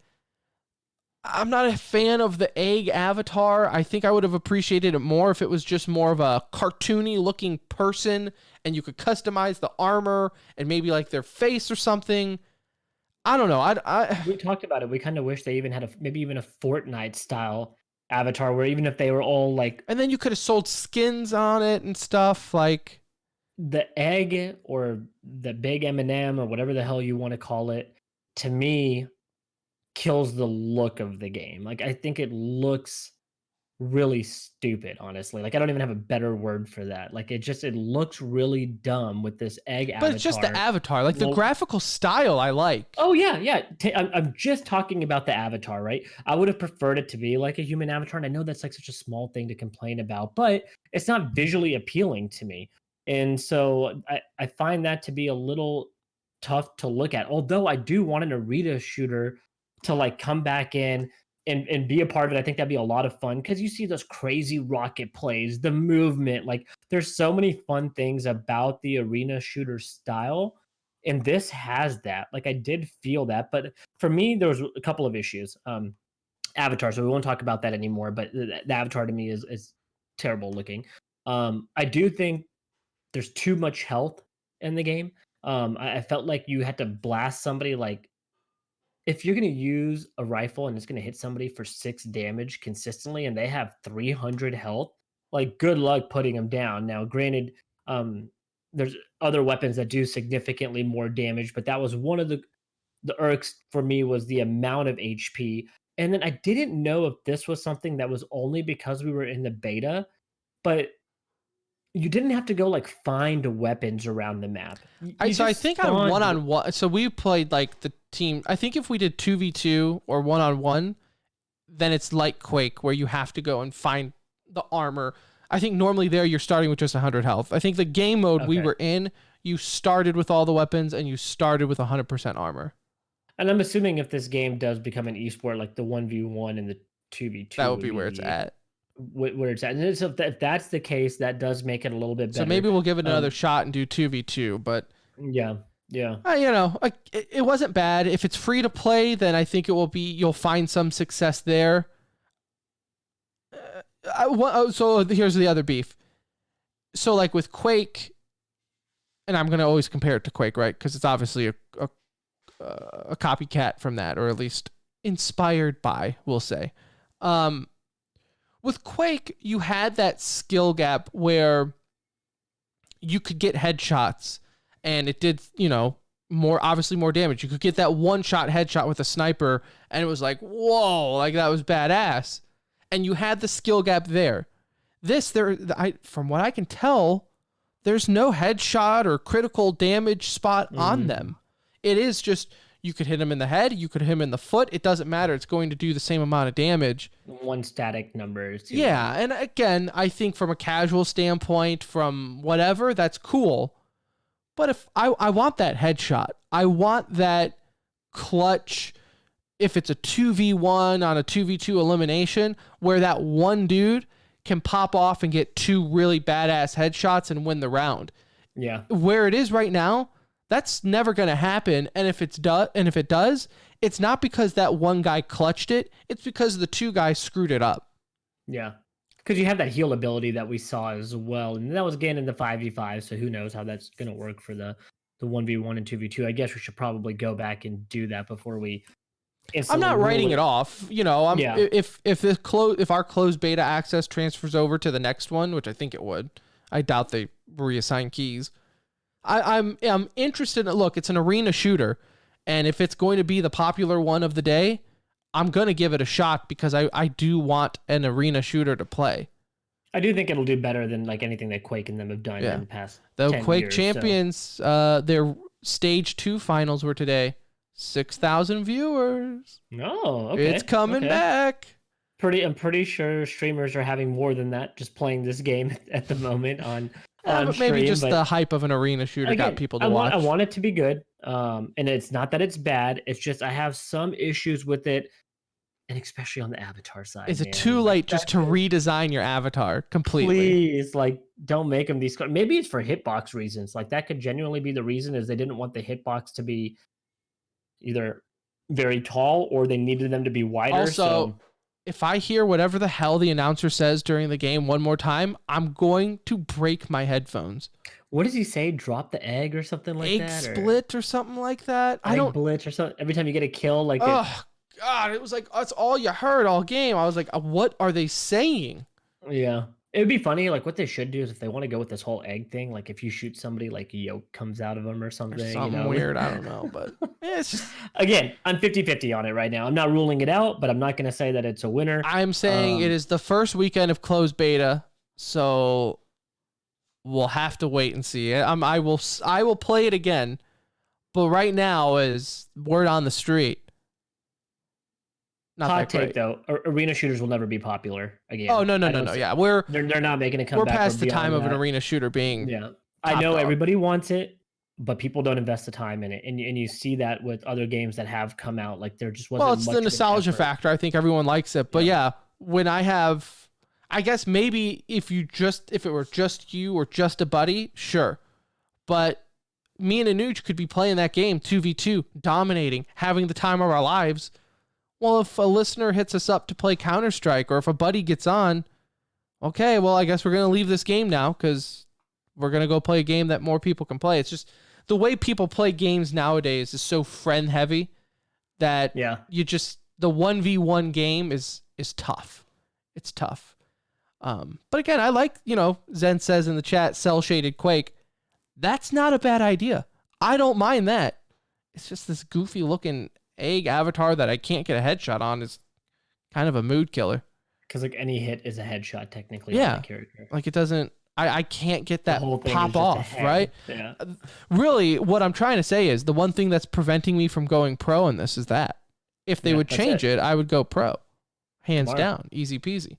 S3: I'm not a fan of the egg avatar. I think I would have appreciated it more if it was just more of a cartoony looking person and you could customize the armor and maybe like their face or something. I don't know.
S4: We talked about it. We kind of wish they even had maybe even a Fortnite style avatar where even if they were all like,
S3: and then you could have sold skins on it and stuff like.
S4: The egg or the big M&M or whatever the hell you want to call it, to me, kills the look of the game. Like, I think it looks really stupid, honestly. Like, I don't even have a better word for that. Like, it looks really dumb with this egg avatar.
S3: But it's just the avatar. Like, the graphical style I like.
S4: Oh, yeah. I'm just talking about the avatar, right? I would have preferred it to be like a human avatar, and I know that's like such a small thing to complain about, but it's not visually appealing to me. And so I find that to be a little tough to look at. Although I do want an arena shooter to like come back in and be a part of it. I think that'd be a lot of fun because you see those crazy rocket plays, the movement. Like there's so many fun things about the arena shooter style. And this has that. Like I did feel that. But for me, there was a couple of issues. Avatar, so we won't talk about that anymore. But the avatar to me is terrible looking. I do think there's too much health in the game. I felt like you had to blast somebody. Like if you're going to use a rifle and it's going to hit somebody for 6 damage consistently and they have 300 health, like good luck putting them down. Now, granted, there's other weapons that do significantly more damage, but that was one of the irks for me was the amount of HP. And then I didn't know if this was something that was only because we were in the beta, but you didn't have to go like find weapons around the map.
S3: So I think on one-on-one, so we played like the team. I think if we did 2v2 or one-on-one, then it's like Quake where you have to go and find the armor. I think normally there you're starting with just 100 health. I think the game mode we were in, you started with all the weapons and you started with 100% armor.
S4: And I'm assuming if this game does become an esport, like the 1v1 and the 2v2,
S3: that would be where it's at.
S4: Where it's at. And so if that's the case, that does make it a little bit better.
S3: So maybe we'll give it another shot and do 2v2, but
S4: yeah.
S3: You know, like it wasn't bad. If it's free to play, then I think it will be, you'll find some success there. So here's the other beef. So like with Quake, and I'm going to always compare it to Quake, right? Because it's obviously a copycat from that, or at least inspired by, we'll say. With Quake, you had that skill gap where you could get headshots and it did, you know, obviously more damage. You could get that one-shot headshot with a sniper and it was like, whoa, like that was badass. And you had the skill gap there. From what I can tell, there's no headshot or critical damage spot on them. It is just, you could hit him in the head, you could hit him in the foot. It doesn't matter. It's going to do the same amount of damage.
S4: One static number.
S3: Yeah, and again, I think from a casual standpoint, from whatever, that's cool. But if I want that headshot, I want that clutch. If it's a 2v1 on a 2v2 elimination, where that one dude can pop off and get 2 really badass headshots and win the round.
S4: Yeah.
S3: Where it is right now, that's never going to happen. And if it does, it's not because that one guy clutched it. It's because the 2 guys screwed it up.
S4: Yeah. Because you have that heal ability that we saw as well. And that was again in the 5v5. So who knows how that's going to work for the 1v1 and 2v2. I guess we should probably go back and do that before we...
S3: I'm not writing it off. You know, if our closed beta access transfers over to the next one, which I think it would, I doubt they reassign keys. I'm interested in, look, it's an arena shooter, and if it's going to be the popular one of the day, I'm going to give it a shot because I do want an arena shooter to play.
S4: I do think it'll do better than like anything that Quake and them have done in the past.
S3: The
S4: 10
S3: Quake
S4: years,
S3: Champions, their stage 2 finals were today. 6,000 viewers.
S4: Oh, okay.
S3: It's coming back.
S4: I'm pretty sure streamers are having more than that just playing this game at the moment on
S3: Maybe
S4: stream,
S3: just the hype of an arena shooter got people to watch.
S4: I want it to be good. And it's not that it's bad. It's just I have some issues with it, and especially on the avatar side.
S3: Is it too late just to redesign your avatar completely?
S4: Please, like, don't make them these. Maybe it's for hitbox reasons. Like that could genuinely be the reason, is they didn't want the hitbox to be either very tall or they needed them to be wider.
S3: Also, if I hear whatever the hell the announcer says during the game one more time, I'm going to break my headphones.
S4: What does he say? Drop the egg or something like
S3: egg
S4: that?
S3: Split or something like that?
S4: Egg blitz or something. Every time you get a kill, like
S3: oh god, it was like that's all you heard all game. I was like, what are they saying?
S4: Yeah. It would be funny, like what they should do is if they want to go with this whole egg thing, like if you shoot somebody, like yolk comes out of them or something.
S3: Or something weird, I don't know. But it's just...
S4: Again, I'm 50-50 on it right now. I'm not ruling it out, but I'm not going to say that it's a winner.
S3: I'm saying it is the first weekend of closed beta, so we'll have to wait and see. I will play it again, but right now is word on the street. Not
S4: hot take though, arena shooters will never be popular again.
S3: Oh no. Yeah,
S4: they're not making a comeback.
S3: We're past the time of an arena shooter being.
S4: Yeah, I know everybody wants it, but people don't invest the time in it, and you see that with other games that have come out. Like there just wasn't.
S3: Well, it's the nostalgia factor. I think everyone likes it, but yeah, when I guess maybe if it were just you or just a buddy, sure, but me and Anuj could be playing that game 2v2, dominating, having the time of our lives. Well, if a listener hits us up to play Counter-Strike or if a buddy gets on, okay, well, I guess we're going to leave this game now because we're going to go play a game that more people can play. It's just the way people play games nowadays is so friend heavy that the 1v1 game is tough. It's tough. But again, I like, Zen says in the chat, cell shaded Quake. That's not a bad idea. I don't mind that. It's just this goofy looking egg avatar that I can't get a headshot on is kind of a mood killer.
S4: Because like any hit is a headshot technically.
S3: Yeah,
S4: on the character.
S3: Like it doesn't. I can't get that pop off, right?
S4: Yeah.
S3: Really, what I'm trying to say is the one thing that's preventing me from going pro in this is that if they would change it, I would go pro, hands down, easy peasy.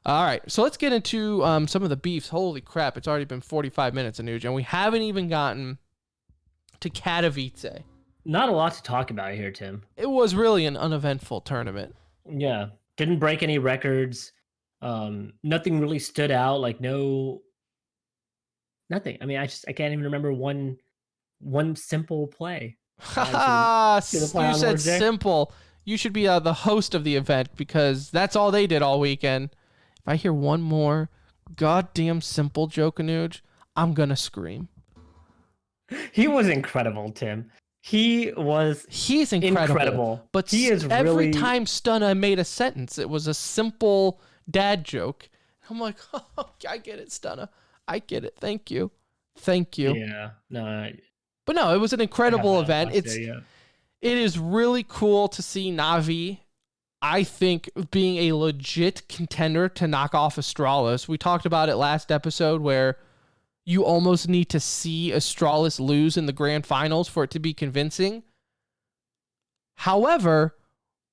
S3: All right, so let's get into some of the beefs. Holy crap, it's already been 45 minutes, Anuj, and we haven't even gotten to Katowice.
S4: Not a lot to talk about here, Tim.
S3: It was really an uneventful tournament.
S4: Yeah. Didn't break any records. Nothing really stood out. Like nothing. I mean, I can't even remember one simple play.
S3: You said simple. You should be the host of the event because that's all they did all weekend. If I hear one more goddamn simple joke, Anuj, I'm going to scream.
S4: He was incredible, Tim. He's incredible.
S3: But he is every time Stunna made a sentence, it was a simple dad joke. I'm like, oh, I get it, Stunna. I get it. Thank you.
S4: Yeah. No.
S3: But no, it was an incredible event. It is really cool to see Na'Vi, I think, being a legit contender to knock off Astralis. We talked about it last episode where you almost need to see Astralis lose in the grand finals for it to be convincing. However,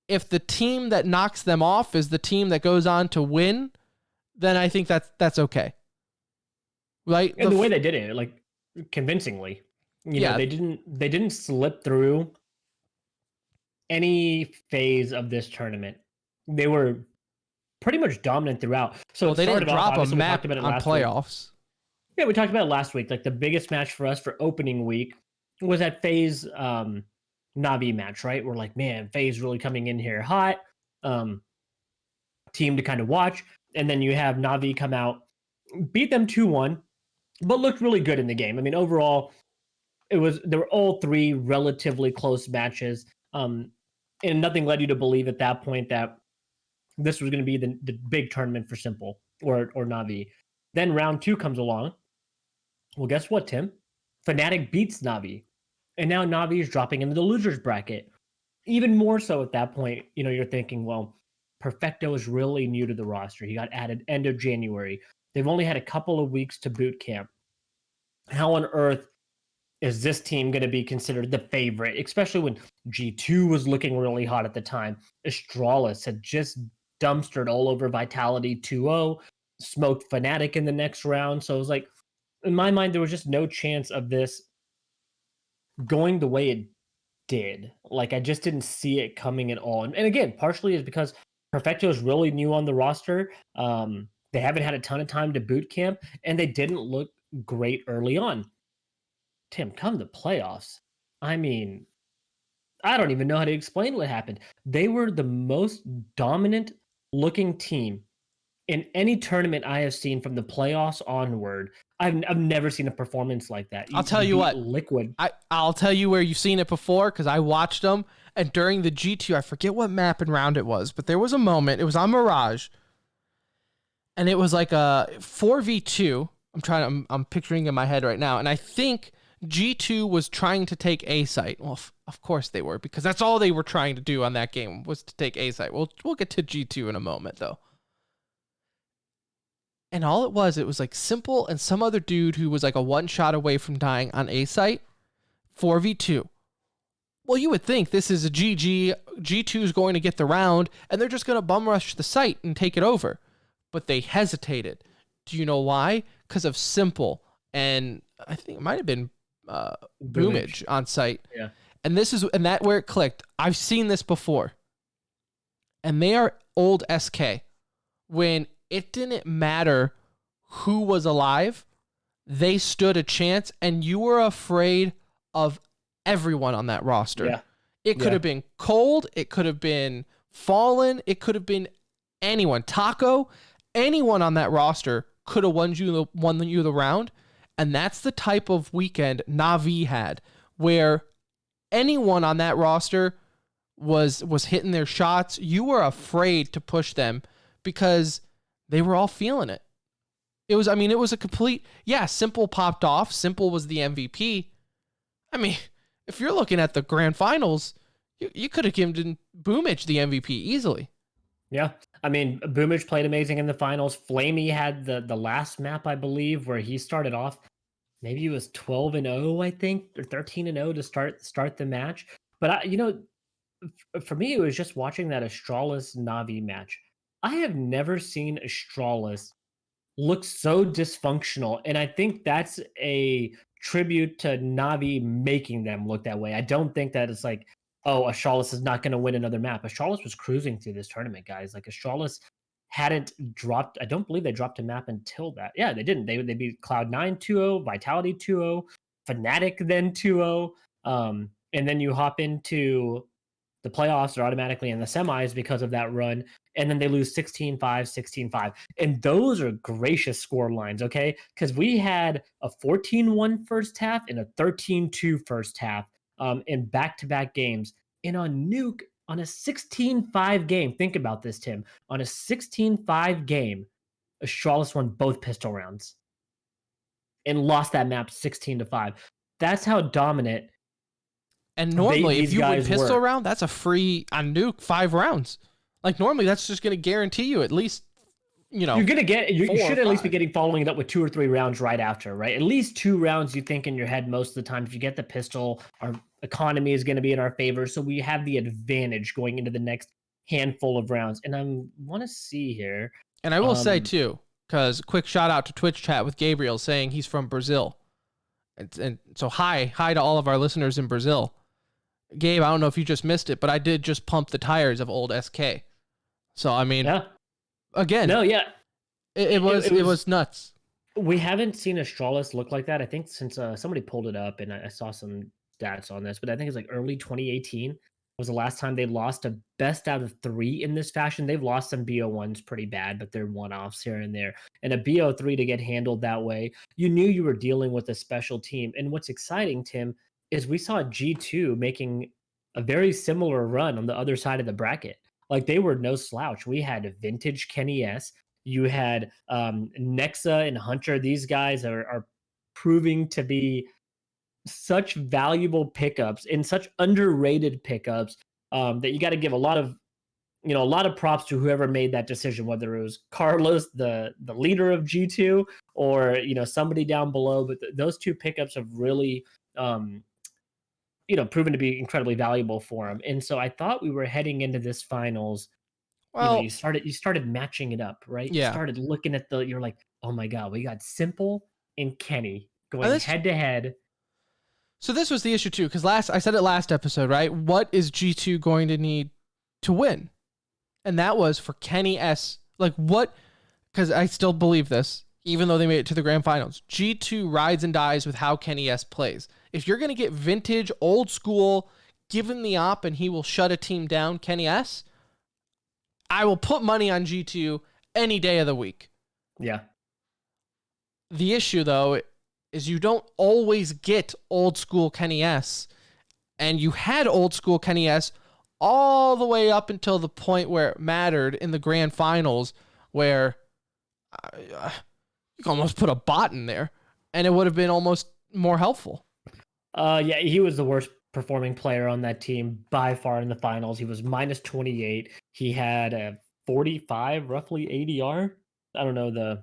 S3: if the team that knocks them off is the team that goes on to win, then I think that's okay. Right?
S4: And the way they did it, like convincingly. You
S3: Yeah.
S4: know, they didn't slip through any phase of this tournament. They were pretty much dominant throughout. So
S3: Well,
S4: it
S3: they didn't
S4: started off,
S3: drop a
S4: obviously, we talked
S3: map
S4: about it
S3: on
S4: last week.
S3: playoffs.
S4: Yeah, we talked about it last week. Like the biggest match for us for opening week was that phase Navi match, right? We're like, man, phase really coming in here hot. Um, team to kind of watch. And then you have Navi come out, beat them 2-1, but looked really good in the game. I mean, overall, they were all three relatively close matches. And nothing led you to believe at that point that this was going to be the big tournament for Simple or Navi. Then round 2 comes along. Well, guess what, Tim? Fnatic beats Navi. And now Navi is dropping into the losers bracket. Even more so at that point, you know, you're thinking, well, Perfecto is really new to the roster. He got added end of January. They've only had a couple of weeks to boot camp. How on earth is this team going to be considered the favorite, especially when G2 was looking really hot at the time? Astralis had just dumpstered all over Vitality 2-0, smoked Fnatic in the next round. So it was like, in my mind, there was just no chance of this going the way it did. Like, I just didn't see it coming at all. And again, partially is because Perfecto is really new on the roster. They haven't had a ton of time to boot camp, and they didn't look great early on. Tim, come the playoffs. I mean, I don't even know how to explain what happened. They were the most dominant looking team in any tournament I have seen from the playoffs onward. I've never seen a performance like that.
S3: I'll tell you what.
S4: Liquid.
S3: I'll tell you where you've seen it before because I watched them. And during the G2, I forget what map and round it was, but there was a moment. It was on Mirage. And it was like a 4v2. I'm picturing in my head right now. And I think G2 was trying to take A site. Well, of course they were, because that's all they were trying to do on that game was to take A site. We'll get to G2 in a moment, though. And all it was like Simple and some other dude who was like a one shot away from dying on A site, 4v2. Well, you would think this is a GG. G2 is going to get the round, and they're just going to bum rush the site and take it over. But they hesitated. Do you know why? Because of Simple. And I think it might have been Boomage on site.
S4: Yeah.
S3: And that where it clicked. I've seen this before. And they are old SK. When it didn't matter who was alive, they stood a chance, and you were afraid of everyone on that roster.
S4: Yeah.
S3: It could have been Cold, it could have been Fallen, it could have been anyone. Taco, anyone on that roster could have won you the round. And that's the type of weekend Na'Vi had, where anyone on that roster was hitting their shots. You were afraid to push them because they were all feeling it. It was a complete, Simple popped off. Simple was the MVP. I mean, if you're looking at the grand finals, you could have given Boomage the MVP easily.
S4: Yeah. I mean, Boomage played amazing in the finals. Flamey had the last map, I believe, where he started off. Maybe it was 12-0, I think, or 13-0 to start the match. But for me, it was just watching that Astralis Navi match. I have never seen Astralis look so dysfunctional, and I think that's a tribute to Navi making them look that way. I don't think that it's like, oh, Astralis is not going to win another map. Astralis was cruising through this tournament, guys. Like, Astralis hadn't dropped. I don't believe they dropped a map until that. Yeah, they didn't. They beat Cloud9 2-0, Vitality 2-0, Fnatic then 2-0. And then you hop into the playoffs, are automatically in the semis because of that run. And then they lose 16-5, 16-5. And those are gracious score lines, okay? Because we had a 14-1 first half and a 13-2 first half in back-to-back games. And on Nuke, on a 16-5 game, think about this, Tim. On a 16-5 game, Astralis won both pistol rounds and lost that map 16-5. That's how dominant.
S3: And normally, if you win pistol round, that's a free on Nuke 5 rounds. Like, normally, that's just going to guarantee you at least, you're going to get.
S4: You should at least be getting following it up with 2 or 3 rounds right after, right? At least 2 rounds you think in your head most of the time. If you get the pistol, our economy is going to be in our favor, so we have the advantage going into the next handful of rounds. And I want to see here.
S3: And I will say too, because quick shout out to Twitch chat with Gabriel saying he's from Brazil. And so hi to all of our listeners in Brazil. Gabe, I don't know if you just missed it, but I did just pump the tires of old SK. So I mean,
S4: Yeah.
S3: again,
S4: No, yeah.
S3: it was nuts.
S4: We haven't seen Astralis look like that. I think since somebody pulled it up, and I saw some stats on this, but I think it's like early 2018 was the last time they lost a best out of 3 in this fashion. They've lost some BO1s pretty bad, but they're one-offs here and there. And a BO3 to get handled that way, you knew you were dealing with a special team. And what's exciting, Tim, is we saw G2 making a very similar run on the other side of the bracket. Like they were no slouch. We had vintage Kenny S. You had Nexa and Hunter. These guys are proving to be such valuable pickups and such underrated pickups that you got to give a lot of props to whoever made that decision, whether it was Carlos, the leader of G2, or somebody down below. But those two pickups have really proven to be incredibly valuable for him. And so I thought we were heading into this finals.
S3: Well,
S4: You started matching it up, right?
S3: Yeah.
S4: You started looking at you're like, oh my God, we got Simple and Kenny going head to head.
S3: So this was the issue too, because I said it last episode, right? What is G2 going to need to win? And that was for Kenny S. Like what? Because I still believe this, even though they made it to the grand finals. G2 rides and dies with how Kenny S plays. If you're going to get vintage, old school, give him the op and he will shut a team down, Kenny S., I will put money on G2 any day of the week.
S4: Yeah.
S3: The issue, though, is you don't always get old school Kenny S. And you had old school Kenny S all the way up until the point where it mattered in the grand finals, where you could almost put a bot in there and it would have been almost more helpful.
S4: Yeah, he was the worst performing player on that team by far in the finals. He was minus 28. He had a 45 roughly ADR. I don't know the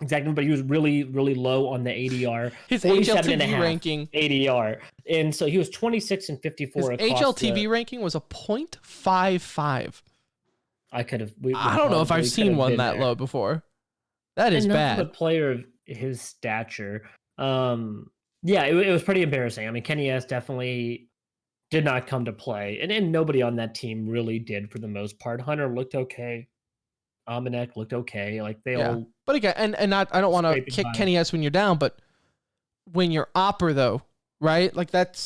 S4: exact number, but he was really, really low on the ADR.
S3: His HLTV ranking
S4: ADR. And so he was 26 and 54.
S3: His HLTV ranking was a 0.55.
S4: I could have.
S3: I don't know if I've seen one that low before. That is bad.
S4: For a player of his stature. Yeah, it was pretty embarrassing. I mean, Kenny S definitely did not come to play, and nobody on that team really did for the most part. Hunter looked okay. Amanek looked okay. Like they all.
S3: But again, and not, I don't want to kick Kenny S when you're down, but when you're opper though, right? Like that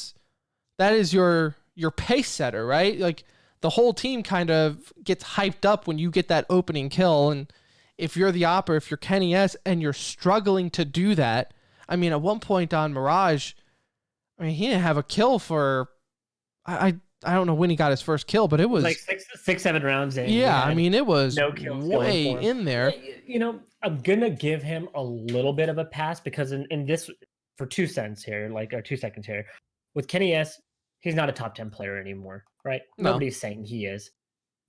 S3: is your pace setter, right? Like the whole team kind of gets hyped up when you get that opening kill, and if you're the opper, if you're Kenny S and you're struggling to do that. I mean, at one point on Mirage, I mean, he didn't have a kill for, I don't know when he got his first kill, but it was
S4: like 7 rounds in.
S3: Yeah, I mean, it was no way in there.
S4: I'm gonna give him a little bit of a pass because in this, for 2 cents here, or 2 seconds here, with Kenny S, he's not a top 10 player anymore, right?
S3: No.
S4: Nobody's saying he is.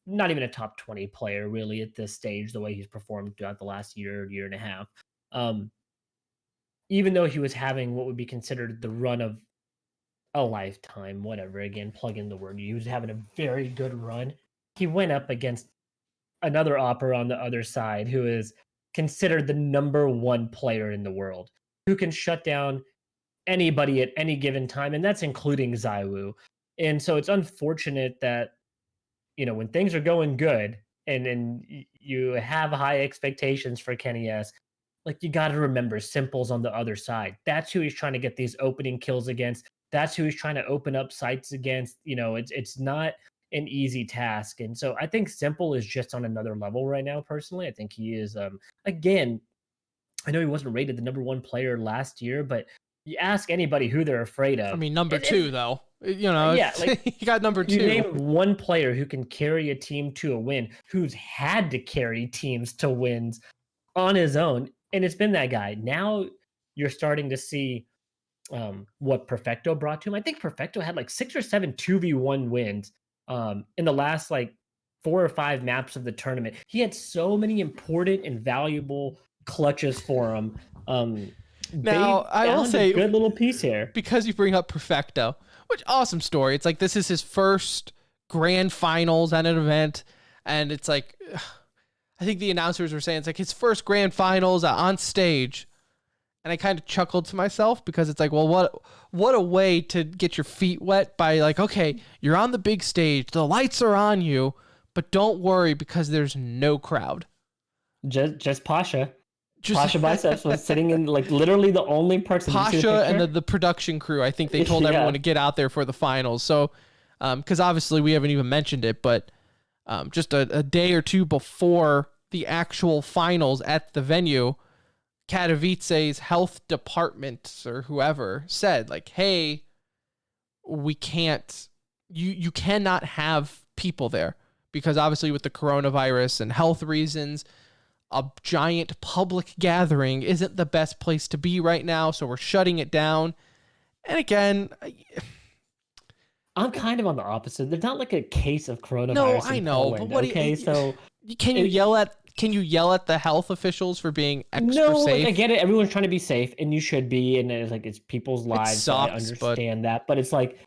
S4: Not even a top 20 player really at this stage, the way he's performed throughout the last year and a half. Even though he was having what would be considered the run of a lifetime, whatever, again, plug in the word, he was having a very good run. He went up against another opper on the other side who is considered the number 1 player in the world, who can shut down anybody at any given time, and that's including Zywoo. And so it's unfortunate that, when things are going good and you have high expectations for Kenny S, like you got to remember Simple's on the other side. That's who he's trying to get these opening kills against. That's who he's trying to open up sites against. It's not an easy task. And so I think Simple is just on another level right now, personally. I think he is, again, I know he wasn't rated the number 1 player last year, but you ask anybody who they're afraid of.
S3: I mean, number 2, though.
S4: Yeah, like
S3: you got number 2.
S4: You name one player who can carry a team to a win, who's had to carry teams to wins on his own. And it's been that guy. Now you're starting to see what Perfecto brought to him. I think Perfecto had like 6 or 7 2v1 wins in the last 4 or 5 maps of the tournament. He had so many important and valuable clutches for him.
S3: Now, I will say,
S4: good little piece here.
S3: Because you bring up Perfecto, which awesome story. It's like this is his first grand finals at an event, and it's like, I think the announcers were saying it's like his first grand finals on stage, And I kind of chuckled to myself because it's like, well, what a way to get your feet wet by like, okay, you're on the big stage, the lights are on you, but don't worry because there's no crowd.
S4: Just Pasha. Pasha Biceps was sitting in like literally the only person.
S3: Pasha and the production crew. I think they told everyone to get out there for the finals. So, because obviously we haven't even mentioned it, but just a day or two before the actual finals at the venue, Katowice's health department or whoever said like, hey, we can't, you cannot have people there because obviously with the coronavirus and health reasons, a giant public gathering isn't the best place to be right now. So we're shutting it down. And again,
S4: I'm kind of on the opposite. There's not like a case of coronavirus.
S3: No, I know,
S4: Poland,
S3: but what?
S4: So
S3: can you yell at? Can you yell at the health officials for being extra
S4: no,
S3: safe?
S4: like, I get it. Everyone's trying to be safe, and you should be. And it's like it's people's lives.
S3: It sucks,
S4: so I understand that, but it's like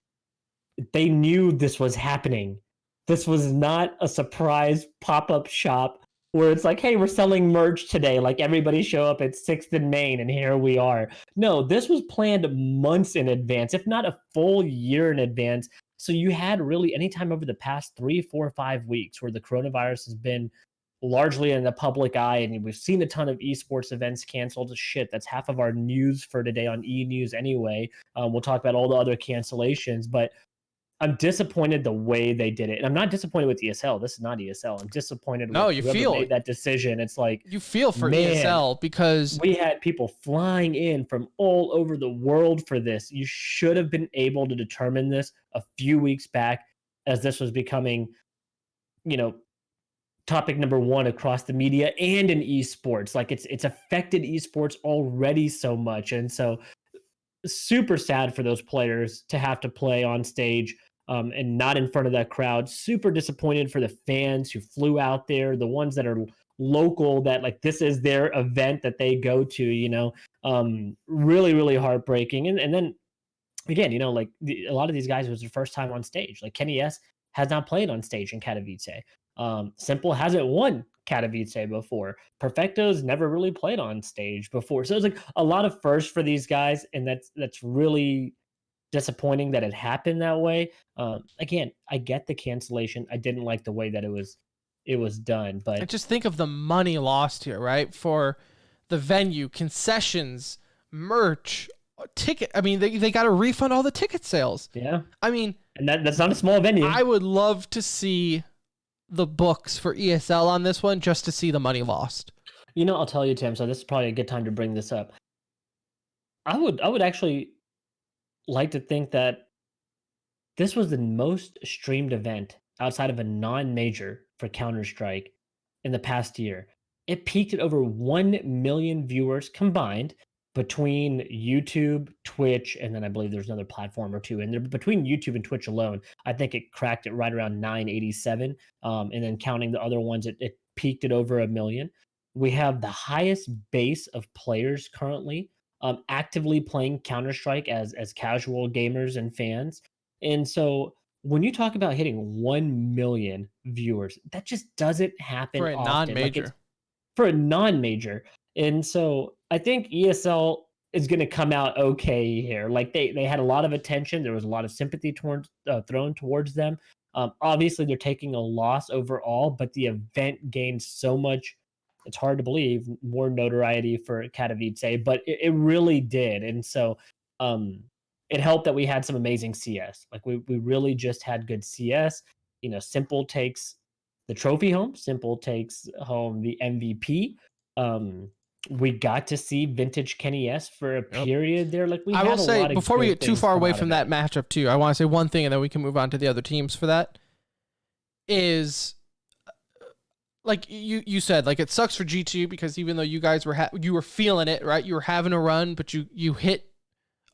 S4: they knew this was happening. This was not a surprise pop-up shop where it's like, hey, we're selling merch today. Like everybody show up at 6th and Main, and here we are. No, this was planned months in advance, if not a full year in advance. So you had really any time over the past 3, 4, 5 weeks where the coronavirus has been largely in the public eye, and we've seen a ton of esports events canceled. Shit, that's half of our news for today on E! News anyway. We'll talk about all the other cancellations, but I'm disappointed the way they did it. And I'm not disappointed with ESL. This is not ESL. I'm disappointed with whoever made that decision. It's like
S3: you feel for ESL because
S4: we had people flying in from all over the world for this. You should have been able to determine this a few weeks back as this was becoming, topic number one across the media and in esports. Like it's affected esports already so much. And so super sad for those players to have to play on stage and not in front of that crowd. Super disappointed for the fans who flew out there, the ones that are local, that like this is their event that they go to, really, really heartbreaking. And then again, a lot of these guys, it was their first time on stage. Like Kenny S has not played on stage in Katowice. Simple hasn't won Katowice before. Perfecto's never really played on stage before. So it's like a lot of firsts for these guys, and that's really disappointing that it happened that way. Again, I get the cancellation. I didn't like the way that it was done, but
S3: just think of the money lost here, right? For the venue, concessions, merch, ticket. I mean, they got to refund all the ticket sales.
S4: Yeah.
S3: I mean,
S4: and that's not a small venue.
S3: I would love to see the books for ESL on this one just to see the money lost.
S4: I'll tell you, Tim, so this is probably a good time to bring this up. I would actually like to think that this was the most streamed event outside of a non-major for Counter-Strike in the past year. It peaked at over 1 million viewers combined between YouTube, Twitch, and then I believe there's another platform or two. And between YouTube and Twitch alone, I think it cracked it right around 987. And then counting the other ones, it peaked at over 1 million. We have the highest base of players currently actively playing Counter-Strike as casual gamers and fans. And so when you talk about hitting 1 million viewers, that just doesn't happen
S3: for a
S4: often.
S3: non-major.
S4: For a non-major. And so I think ESL is going to come out okay here. Like they had a lot of attention. There was a lot of sympathy thrown towards them. Obviously, they're taking a loss overall, but the event gained so much, it's hard to believe, more notoriety for Katowice, but it really did. And so it helped that we had some amazing CS. Like we really just had good CS. Simple takes the trophy home. Simple takes home the MVP. We got to see vintage Kenny S for a period there. Like
S3: I will say, before we get too far away from that matchup too, I want to say one thing and then we can move on to the other teams for that. Is like you said, like it sucks for G2 because even though you guys were you were feeling it, right? You were having a run, but you hit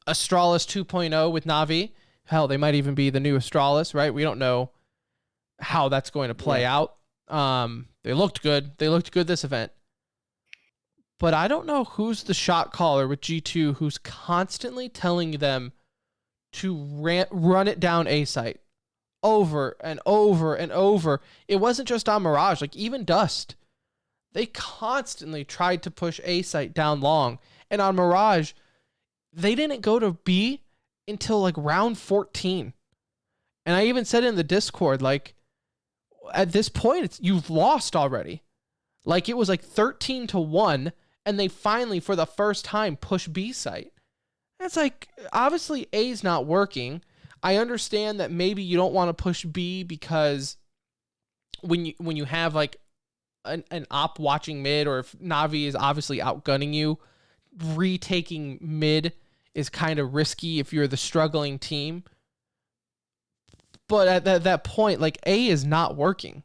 S3: Astralis 2.0 with Na'Vi. Hell, they might even be the new Astralis, right? We don't know how that's going to play out. They looked good. They looked good this event. But I don't know who's the shot caller with G2 who's constantly telling them to run it down A site over and over and over. It wasn't just on Mirage, like even Dust. They constantly tried to push A site down long. And on Mirage, they didn't go to B until like round 14. And I even said in the Discord, like, at this point, you've lost already. Like, it was like 13-1, and they finally, for the first time, push B site. It's like, obviously, A's not working. I understand that maybe you don't want to push B because when you have like an op watching mid, or if Navi is obviously outgunning you, retaking mid is kind of risky if you're the struggling team. But at that point, like, A is not working.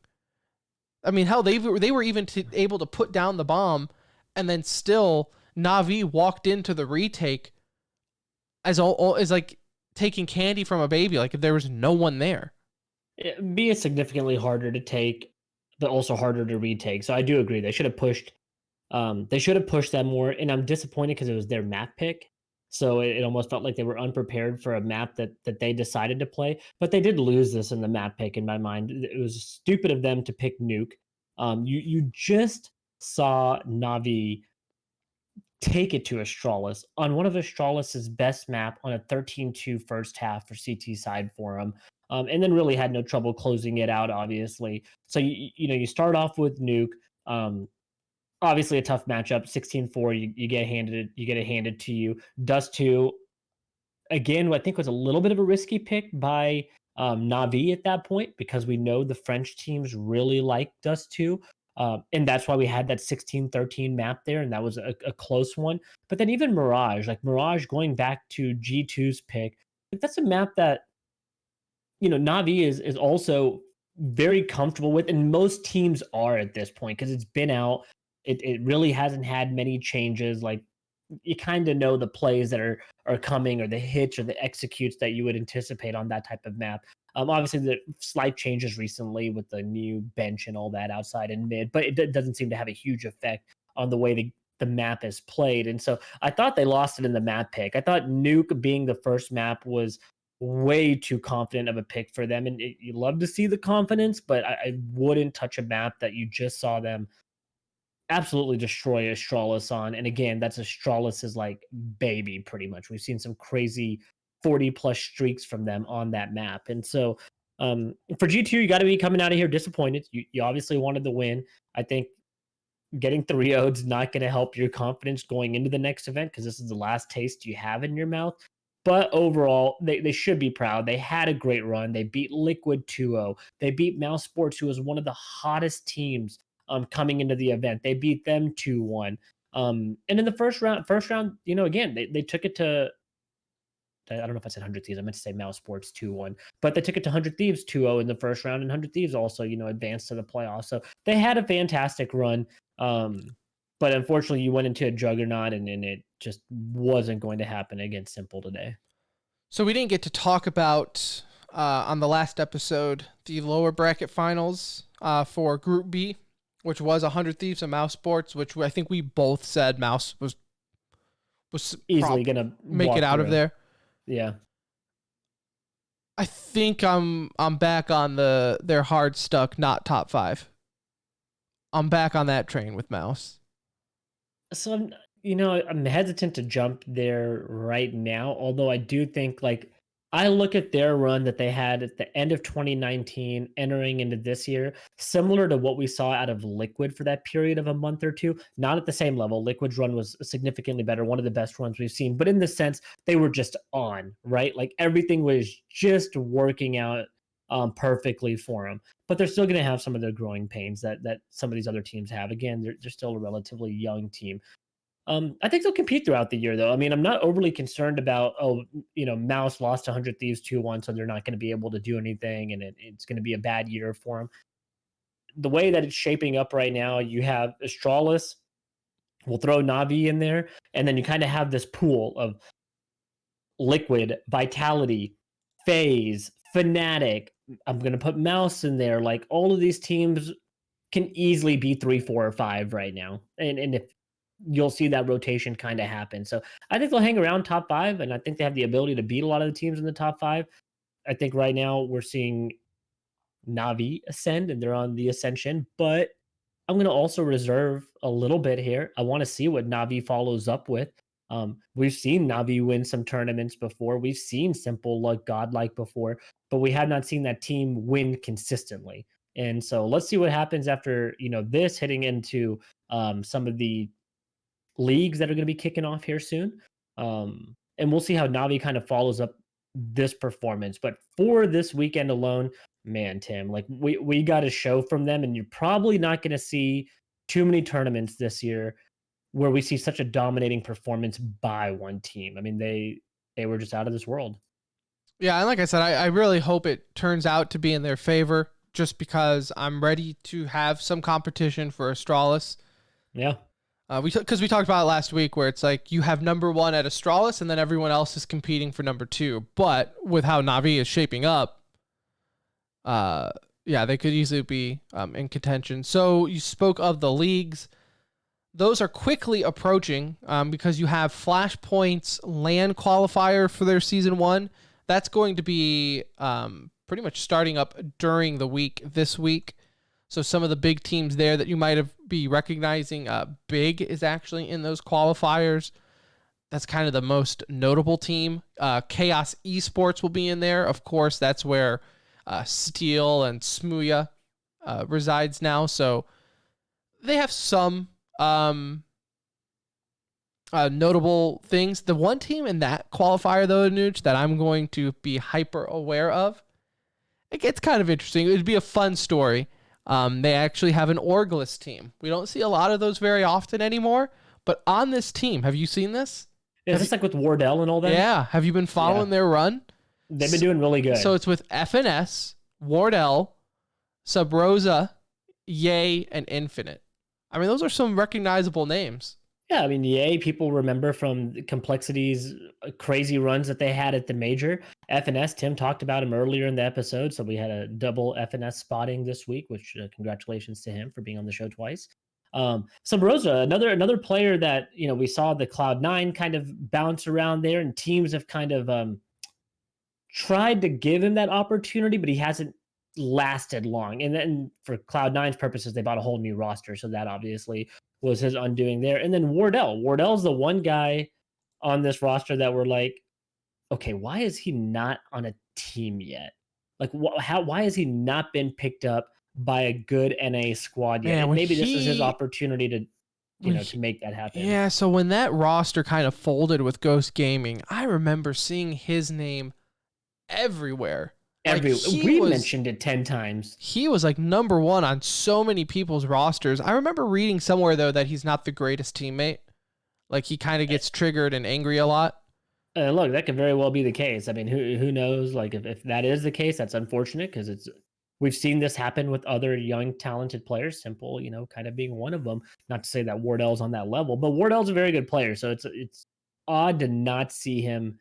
S3: I mean, hell, they were even able to put down the bomb, and then still Navi walked into the retake as like taking candy from a baby, like if there was no one there.
S4: B is significantly harder to take, but also harder to retake. So I do agree they should have pushed. They should have pushed that more, and I'm disappointed because it was their map pick. So it almost felt like they were unprepared for a map that they decided to play. But they did lose this in the map pick in my mind. It was stupid of them to pick Nuke. You just saw Navi take it to Astralis on one of Astralis's best map on a 13-2 first half for CT side for him. And then really had no trouble closing it out, obviously. So you start off with Nuke. Obviously a tough matchup, 16-4. You get it handed to you. Dust 2, again, I think was a little bit of a risky pick by Navi at that point, because we know the French teams really like Dust 2. And that's why we had that 16-13 map there, and that was a close one. But then even Mirage, going back to G2's pick, that's a map that Navi is also very comfortable with, and most teams are at this point because it's been out. It really hasn't had many changes. Like, you kind of know the plays that are coming, or the hits or the executes that you would anticipate on that type of map. Obviously, the slight changes recently with the new bench and all that outside and mid, but it doesn't seem to have a huge effect on the way the map is played. And so I thought they lost it in the map pick. I thought Nuke being the first map was way too confident of a pick for them. And you love to see the confidence, but I wouldn't touch a map that you just saw them absolutely destroy Astralis on. And again, that's Astralis's like baby, pretty much. We've seen some crazy 40 plus streaks from them on that map. And so for G2, you got to be coming out of here disappointed. You obviously wanted the win. I think getting 3-0 is not going to help your confidence going into the next event, because this is the last taste you have in your mouth. But overall, they should be proud. They had a great run. They beat Liquid 2-0. They beat Mouse Sports, who was one of the hottest teams coming into the event. They beat them 2-1. And in the first round, again, they took it to, I don't know if I said 100 Thieves. I meant to say Mouse Sports 2-1. But they took it to 100 Thieves 2-0 in the first round, and 100 Thieves also, advanced to the playoffs. So they had a fantastic run. But unfortunately, you went into a juggernaut, and it just wasn't going to happen against Simple today.
S3: So we didn't get to talk about, on the last episode, the lower bracket finals for Group B, which was 100 Thieves and Mouse Sports, which I think we both said Mouse was
S4: easily going to
S3: make it out of there.
S4: Yeah.
S3: I think I'm back on their hard stuck, not top 5. I'm back on that train with Mouse.
S4: So I'm hesitant to jump there right now, although I do think, like, I look at their run that they had at the end of 2019 entering into this year, similar to what we saw out of Liquid for that period of a month or two. Not at the same level. Liquid's run was significantly better, one of the best runs we've seen, but in the sense they were just on, right? Like, everything was just working out perfectly for them. But they're still going to have some of their growing pains that some of these other teams have. Again, they're still a relatively young team. I think they'll compete throughout the year, though. I mean, I'm not overly concerned about, Mouse lost 100 Thieves 2-1, so they're not going to be able to do anything, and it's going to be a bad year for them. The way that it's shaping up right now, you have Astralis, we'll throw Navi in there, and then you kind of have this pool of Liquid, Vitality, FaZe, Fnatic. I'm going to put Mouse in there. Like, all of these teams can easily be 3, 4, or 5 right now. And if you'll see that rotation kind of happen. So I think they'll hang around top 5, and I think they have the ability to beat a lot of the teams in the top 5. I think right now we're seeing Navi ascend, and they're on the ascension, but I'm going to also reserve a little bit here. I want to see what Navi follows up with. We've seen Navi win some tournaments before. We've seen Simple look godlike before, but we have not seen that team win consistently. And so let's see what happens after, this hitting into some of the leagues that are going to be kicking off here soon. And we'll see how Navi kind of follows up this performance. But for this weekend alone, man, Tim, like we got a show from them, and you're probably not going to see too many tournaments this year where we see such a dominating performance by one team. I mean, they were just out of this world.
S3: Yeah, and like I said, I really hope it turns out to be in their favor, just because I'm ready to have some competition for Astralis.
S4: Yeah.
S3: Because we talked about it last week, where it's like you have number one at Astralis, and then everyone else is competing for number two. But with how Navi is shaping up, yeah, they could easily be in contention. So you spoke of the leagues. Those are quickly approaching because you have Flashpoint's LAN qualifier for their season 1. That's going to be pretty much starting up during the week this week. So some of the big teams there that you might be recognizing, Big is actually in those qualifiers. That's kind of the most notable team. Chaos Esports will be in there. Of course, that's where Steel and Smuya resides now. So they have some notable things. The one team in that qualifier, though, Nuge, that I'm going to be hyper aware of, it gets kind of interesting. It would be a fun story. They actually have an Orgless team. We don't see a lot of those very often anymore, but on this team, have you seen this?
S4: Is this like with Wardell and all that?
S3: Yeah. Have you been following their run?
S4: They've been doing really good.
S3: So it's with FNS, Wardell, Sub Rosa, Yay, and Infinite. I mean, those are some recognizable names.
S4: Yeah, I mean, Yay, people remember from Complexity's crazy runs that they had at the major. FNS, Tim talked about him earlier in the episode, so we had a double FNS spotting this week, which congratulations to him for being on the show twice. Sub Rosa, another player that we saw the Cloud9 kind of bounce around there, and teams have kind of tried to give him that opportunity, but he hasn't lasted long. And then for Cloud9's purposes, they bought a whole new roster, so that obviously was his undoing there. And then Wardell's the one guy on this roster that we're like, okay, why is he not on a team yet? Like, why has he not been picked up by a good NA squad yet? And maybe this is his opportunity to to make that happen.
S3: Yeah, so when that roster kind of folded with Ghost Gaming, I remember seeing his name everywhere.
S4: We mentioned it 10 times.
S3: He was like number one on so many people's rosters. I remember reading somewhere, though, that he's not the greatest teammate. Like, he kind of gets triggered and angry a lot.
S4: Look, that could very well be the case. I mean, who knows? Like, if that is the case, that's unfortunate, because we've seen this happen with other young, talented players. Simple, kind of being one of them. Not to say that Wardell's on that level, but Wardell's a very good player. So it's odd to not see him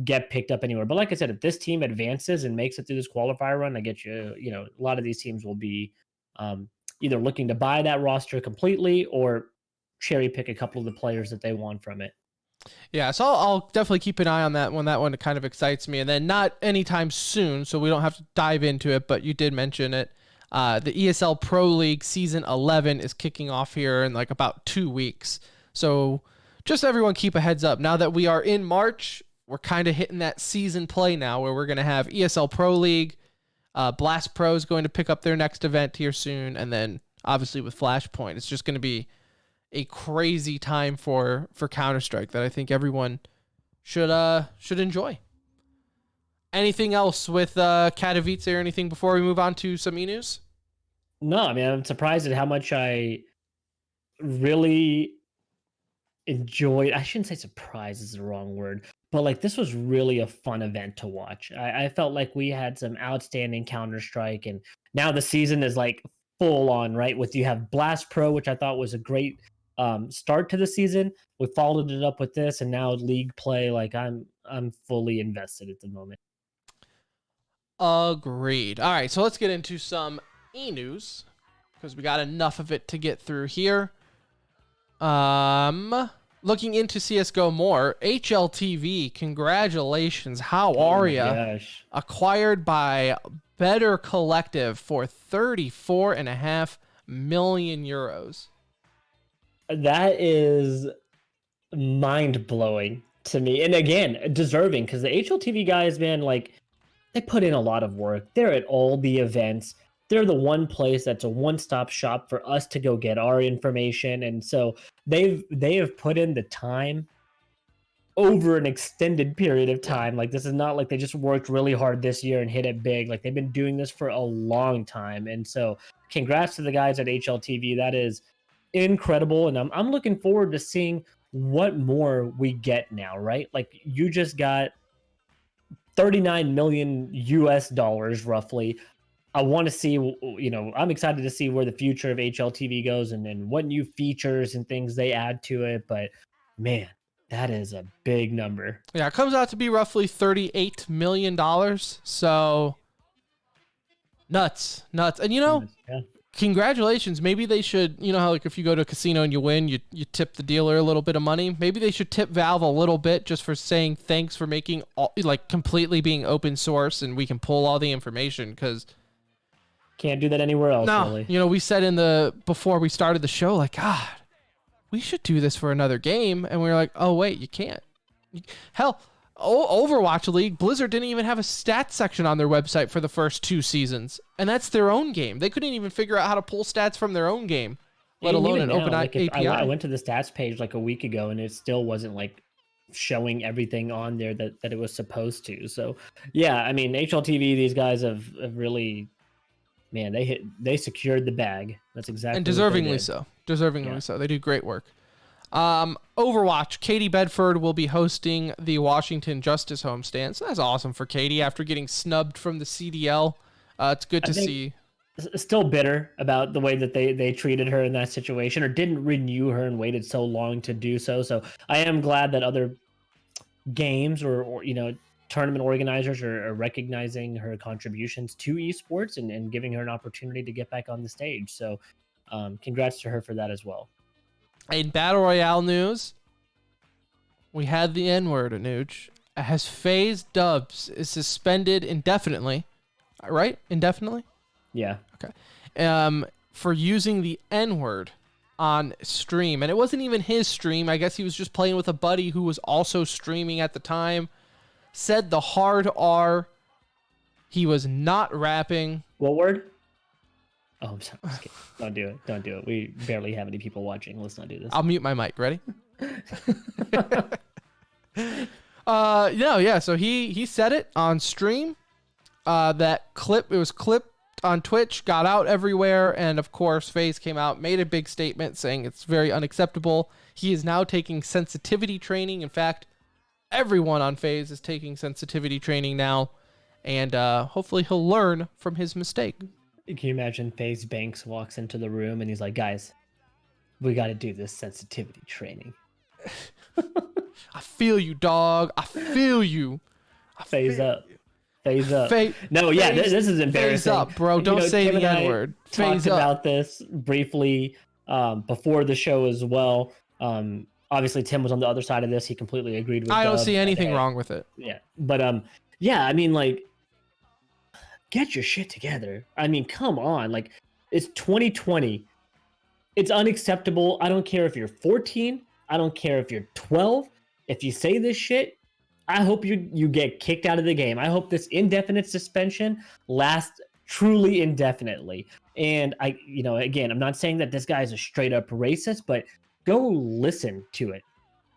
S4: get picked up anywhere. But like I said, if this team advances and makes it through this qualifier run, I get you. A lot of these teams will be either looking to buy that roster completely or cherry pick a couple of the players that they want from it.
S3: Yeah, so I'll definitely keep an eye on that one. That one kind of excites me. And then not anytime soon, so we don't have to dive into it, but you did mention it. The ESL Pro League Season 11 is kicking off here in like about 2 weeks. So just everyone keep a heads up. Now that we are in March, we're kind of hitting that season play now where we're going to have ESL Pro League. Blast Pro is going to pick up their next event here soon. And then obviously with Flashpoint, it's just going to be a crazy time for Counter-Strike that I think everyone should enjoy. Anything else with Katowice or anything before we move on to some e-news?
S4: No, I mean, I'm surprised at how much I really enjoyed. I shouldn't say surprise is the wrong word, but like this was really a fun event to watch. I felt like we had some outstanding Counter-Strike, and now the season is like full on, right? With you have Blast Pro, which I thought was a great start to the season. We followed it up with this, and now league play. Like I'm fully invested at the moment.
S3: Agreed. All right, so let's get into some e-news because we got enough of it to get through here. Looking into CSGO more, HLTV, congratulations. How are ya? Acquired by Better Collective for $34.5 million euros.
S4: That is mind-blowing to me. And again, deserving, because the HLTV guys, man, like, they put in a lot of work. They're at all the events. They're the one place that's a one-stop shop for us to go get our information. And so they have put in the time over an extended period of time. Like, this is not like they just worked really hard this year and hit it big. Like, they've been doing this for a long time. And so congrats to the guys at HLTV. That is incredible. And I'm looking forward to seeing what more we get now, right? Like, you just got 39 million US dollars roughly. I want to see, I'm excited to see where the future of HLTV goes and what new features and things they add to it. But man, that is a big number.
S3: Yeah, it comes out to be roughly $38 million. So nuts. And
S4: Yeah.
S3: Congratulations. Maybe they should, how like if you go to a casino and you win, you tip the dealer a little bit of money. Maybe they should tip Valve a little bit just for saying thanks for making completely being open source and we can pull all the information, because
S4: can't do that anywhere else. Really.
S3: We said before we started the show, like, God, we should do this for another game. And we were like, oh wait, you can't. Hell, Overwatch League, Blizzard didn't even have a stats section on their website for the first 2 seasons. And that's their own game. They couldn't even figure out how to pull stats from their own game, let alone an open API.
S4: I went to the stats page like a week ago and it still wasn't like showing everything on there that it was supposed to. So yeah, I mean, HLTV, these guys have really, man, they secured the bag. That's exactly
S3: and deservingly so. So they do great work. Overwatch, Katie Bedford will be hosting the Washington Justice homestand. So that's awesome for Katie after getting snubbed from the CDL. It's good to see.
S4: Still bitter about the way that they treated her in that situation, or didn't renew her and waited so long to do so. So I am glad that other games or tournament organizers are recognizing her contributions to esports and giving her an opportunity to get back on the stage. So congrats to her for that as well.
S3: In Battle Royale news, we had the N-word, Anuj. As FaZe Dubs is suspended indefinitely, right? Indefinitely?
S4: Yeah.
S3: Okay. For using the N-word on stream. And it wasn't even his stream. I guess he was just playing with a buddy who was also streaming at the time. Said the hard R. He was not rapping.
S4: What word? Oh, I'm sorry. Don't do it. Don't do it. We barely have any people watching. Let's not do this.
S3: I'll mute my mic. Ready? Yeah. So he said it on stream. That clip, it was clipped on Twitch, got out everywhere, and of course, FaZe came out, made a big statement saying it's very unacceptable. He is now taking sensitivity training. In fact, everyone on FaZe is taking sensitivity training now, and hopefully he'll learn from his mistake.
S4: Can you imagine FaZe Banks walks into the room and he's like, guys, we got to do this sensitivity training.
S3: I feel you, dog. I feel you.
S4: FaZe up. FaZe up.
S3: No,
S4: yeah, this is embarrassing.
S3: FaZe up, bro. Don't say the N-word.
S4: Talked about this briefly before the show as well. Obviously, Tim was on the other side of this. He completely agreed with
S3: I don't see anything wrong with it.
S4: Yeah. But, yeah, I mean, like, get your shit together. I mean, come on. Like, it's 2020. It's unacceptable. I don't care if you're 14. I don't care if you're 12. If you say this shit, I hope you get kicked out of the game. I hope this indefinite suspension lasts truly indefinitely. And again, I'm not saying that this guy is a straight up racist, but go listen to it.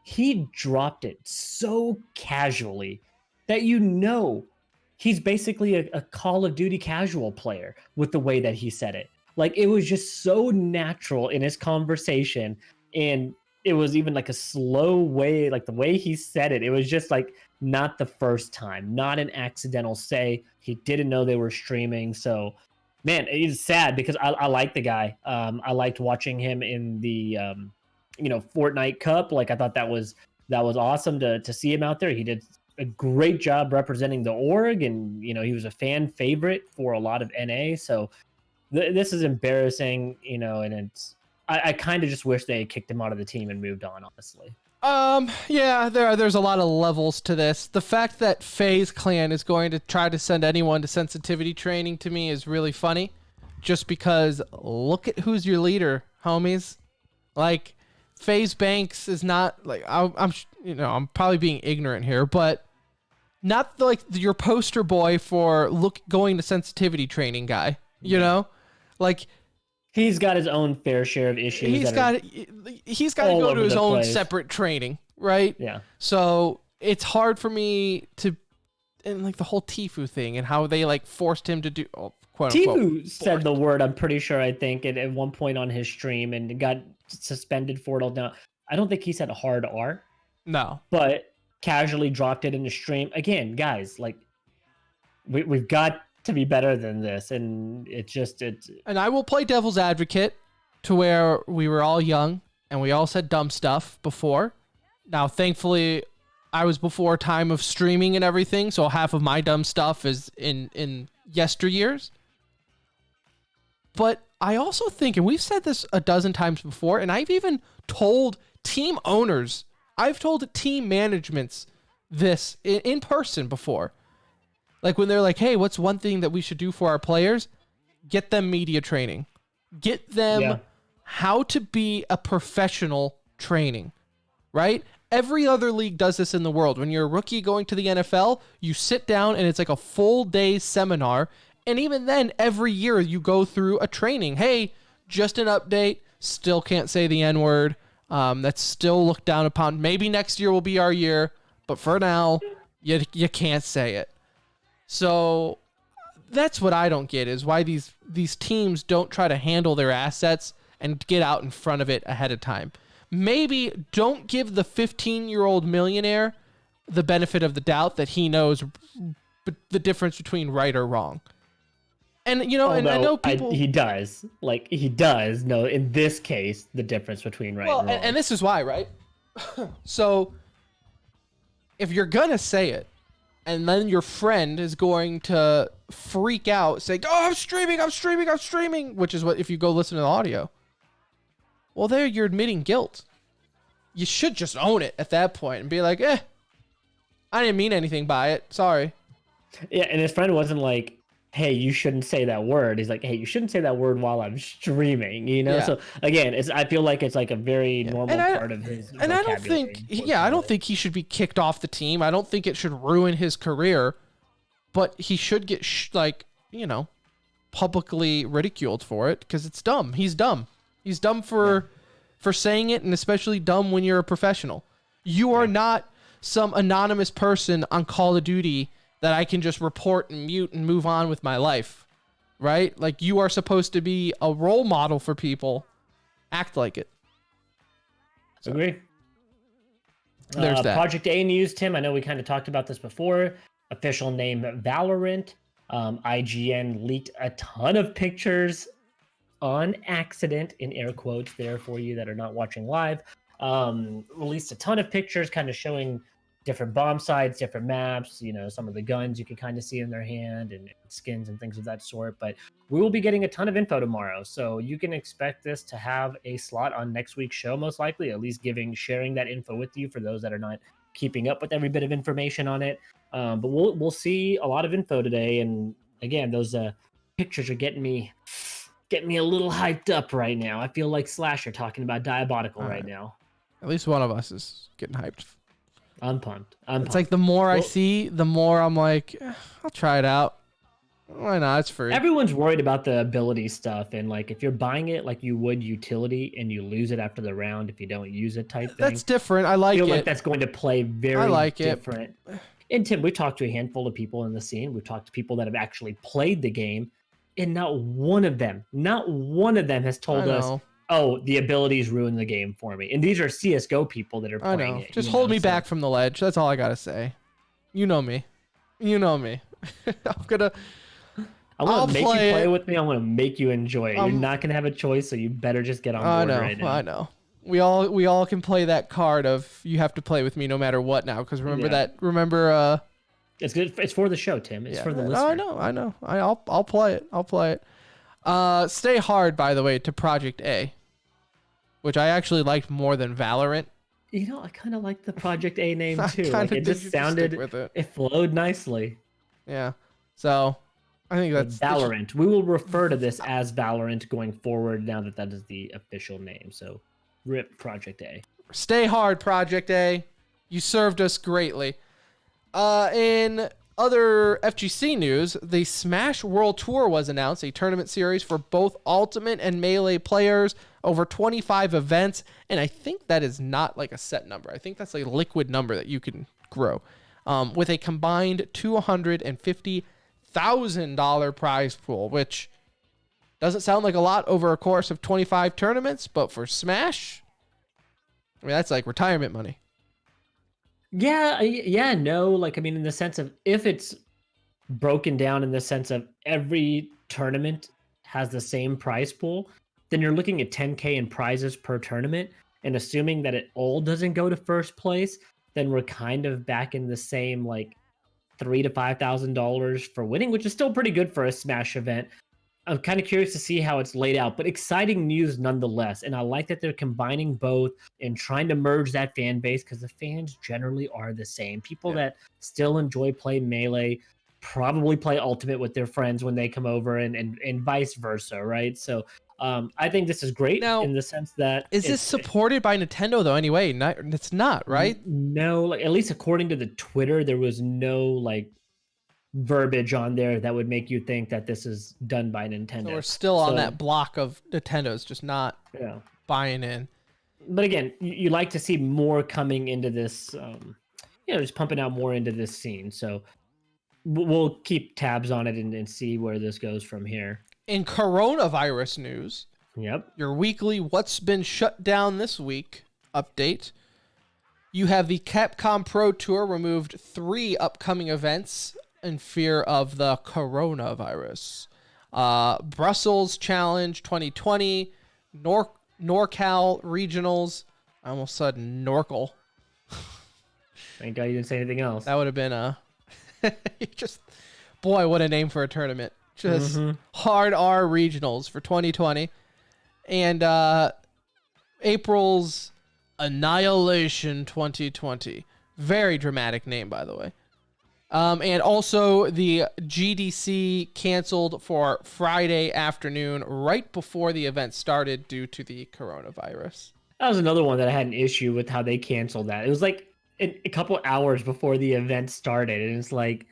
S4: He dropped it so casually that he's basically a Call of Duty casual player with the way that he said it. Like, it was just so natural in his conversation, and it was even like a slow way, like the way he said it. It was just like not the first time, not an accidental say. He didn't know they were streaming. So, man, it's sad because I like the guy. I liked watching him in the Fortnite Cup. Like, I thought that was awesome to see him out there. He did a great job representing the org, and he was a fan favorite for a lot of NA. So this is embarrassing, and it's I kind of just wish they had kicked him out of the team and moved on, honestly.
S3: Yeah, there's a lot of levels to this. The fact that FaZe Clan is going to try to send anyone to sensitivity training to me is really funny, just because look at who's your leader, homies. Like, FaZe Banks is not like I'm probably being ignorant here, but not like your poster boy for going to sensitivity training guy. You know, like
S4: he's got his own fair share of issues.
S3: He's got to go to his own separate training, right?
S4: Yeah.
S3: So it's hard for me to, and like the whole Tfue thing and how they like forced him to do. Quote
S4: Tfue said the word, I'm pretty sure, I think, at one point on his stream and got suspended for it all down. I don't think he said hard R.
S3: No.
S4: But casually dropped it in the stream. Again, guys, like, we've got to be better than this. And
S3: And I will play devil's advocate to where we were all young and we all said dumb stuff before. Now, thankfully, I was before time of streaming and everything, so half of my dumb stuff is in yesteryears. But I also think, and we've said this a dozen times before, and I've even told team owners, I've told team managements this in person before. Like when they're like, hey, what's one thing that we should do for our players? Get them media training. Get them how to be a professional training, right? Every other league does this in the world. When you're a rookie going to the NFL, you sit down and it's like a full day seminar. And even then, every year you go through a training. Hey, just an update. Still can't say the N-word. That's still looked down upon. Maybe next year will be our year. But for now, you can't say it. So that's what I don't get, is why these teams don't try to handle their assets and get out in front of it ahead of time. Maybe don't give the 15-year-old millionaire the benefit of the doubt that he knows the difference between right or wrong. And, you know, and I know people...
S4: He does. Like, he does know, in this case, the difference between right and wrong.
S3: And this is why, right? So, if you're going to say it, and then your friend is going to freak out, say, oh, I'm streaming, which is what, if you go listen to the audio, well, there you're admitting guilt. You should just own it at that point and be like, I didn't mean anything by it. Sorry.
S4: Yeah, and his friend wasn't like, hey, you shouldn't say that word. He's like, hey, you shouldn't say that word while I'm streaming, you know? Yeah. So again, I feel like it's like a very normal part of his vocabulary.
S3: And I don't think he should be kicked off the team. I don't think it should ruin his career, but he should get publicly ridiculed for it because it's dumb. He's dumb. He's dumb for saying it, and especially dumb when you're a professional. You are not some anonymous person on Call of Duty that I can just report and mute and move on with my life, right? Like, you are supposed to be a role model for people. Act like it.
S4: So, agree.
S3: There's that.
S4: Project A news, Tim. I know we kind of talked about this before. Official name Valorant. IGN leaked a ton of pictures on accident, in air quotes there for you that are not watching live. Released a ton of pictures kind of showing different bomb sites, different maps, some of the guns you can kind of see in their hand and skins and things of that sort. But we will be getting a ton of info tomorrow. So you can expect this to have a slot on next week's show, most likely, at least sharing that info with you for those that are not keeping up with every bit of information on it. But we'll see a lot of info today. And again, those pictures are getting me a little hyped up right now. I feel like Slasher talking about Diabolical right now.
S3: At least one of us is getting hyped.
S4: I'm pumped.
S3: It's like the more I see, the more I'm like, I'll try it out. Why not? It's free.
S4: Everyone's worried about the ability stuff, and like if you're buying it like you would utility and you lose it after the round if you don't use it type thing.
S3: That's different. I like it.
S4: I feel like that's going to play very different.
S3: It.
S4: And Tim, we talked to a handful of people in the scene. We've talked to people that have actually played the game, and not one of them has told us, oh, the abilities ruin the game for me. And these are CSGO people that are playing it.
S3: Just hold me back from the ledge. That's all I got to say. You know me.
S4: I want to make you play with me. I want to make you enjoy it. You're not going to have a choice, so you better just get on board right now.
S3: I know. We all can play that card of you have to play with me no matter what now. Because remember
S4: it's good. It's for the show, Tim. It's for the listener.
S3: I know. I'll play it. Stay hard, by the way, to Project A, which I actually liked more than Valorant.
S4: I kind of like the Project A name too. Like, it just sounded, it flowed nicely.
S3: Yeah. So I think that's
S4: Valorant. We will refer to this as Valorant going forward now that that is the official name. So, RIP Project A.
S3: Stay hard, Project A. You served us greatly. In other FGC news, the Smash World Tour was announced, a tournament series for both Ultimate and Melee players over 25 events. And I think that is not like a set number. I think that's a liquid number that you can grow. With a combined $250,000 prize pool, which doesn't sound like a lot over a course of 25 tournaments, but for Smash, I mean, that's like retirement money.
S4: Yeah, no. Like, I mean, in the sense of if it's broken down in the sense of every tournament has the same prize pool, then you're looking at 10K in prizes per tournament. And assuming that it all doesn't go to first place, then we're kind of back in the same like $3,000 to $5,000 for winning, which is still pretty good for a Smash event. I'm kind of curious to see how it's laid out, but exciting news nonetheless. And I like that they're combining both and trying to merge that fan base because the fans generally are the same. People that still enjoy playing Melee probably play Ultimate with their friends when they come over and vice versa, right? So I think this is great
S3: now,
S4: in the sense that...
S3: Is this supported by Nintendo, though, anyway? It's not, right?
S4: No, like, at least according to the Twitter, there was no, like, verbiage on there that would make you think that this is done by Nintendo.
S3: So we're still on that block of Nintendo's just not buying in.
S4: But again, you like to see more coming into this, just pumping out more into this scene. So we'll keep tabs on it and see where this goes from here.
S3: In coronavirus news, your weekly What's Been Shut Down This Week update. You have the Capcom Pro Tour removed 3 upcoming events in fear of the coronavirus. Brussels Challenge 2020, NorCal Regionals. I almost said Norcal.
S4: Thank God you didn't say anything else.
S3: That would have been boy, what a name for a tournament. Just hard R Regionals for 2020. And April's Annihilation 2020. Very dramatic name, by the way. And also the GDC canceled for Friday afternoon right before the event started due to the coronavirus.
S4: That was another one that I had an issue with how they canceled that. It was like a couple hours before the event started. And it's like,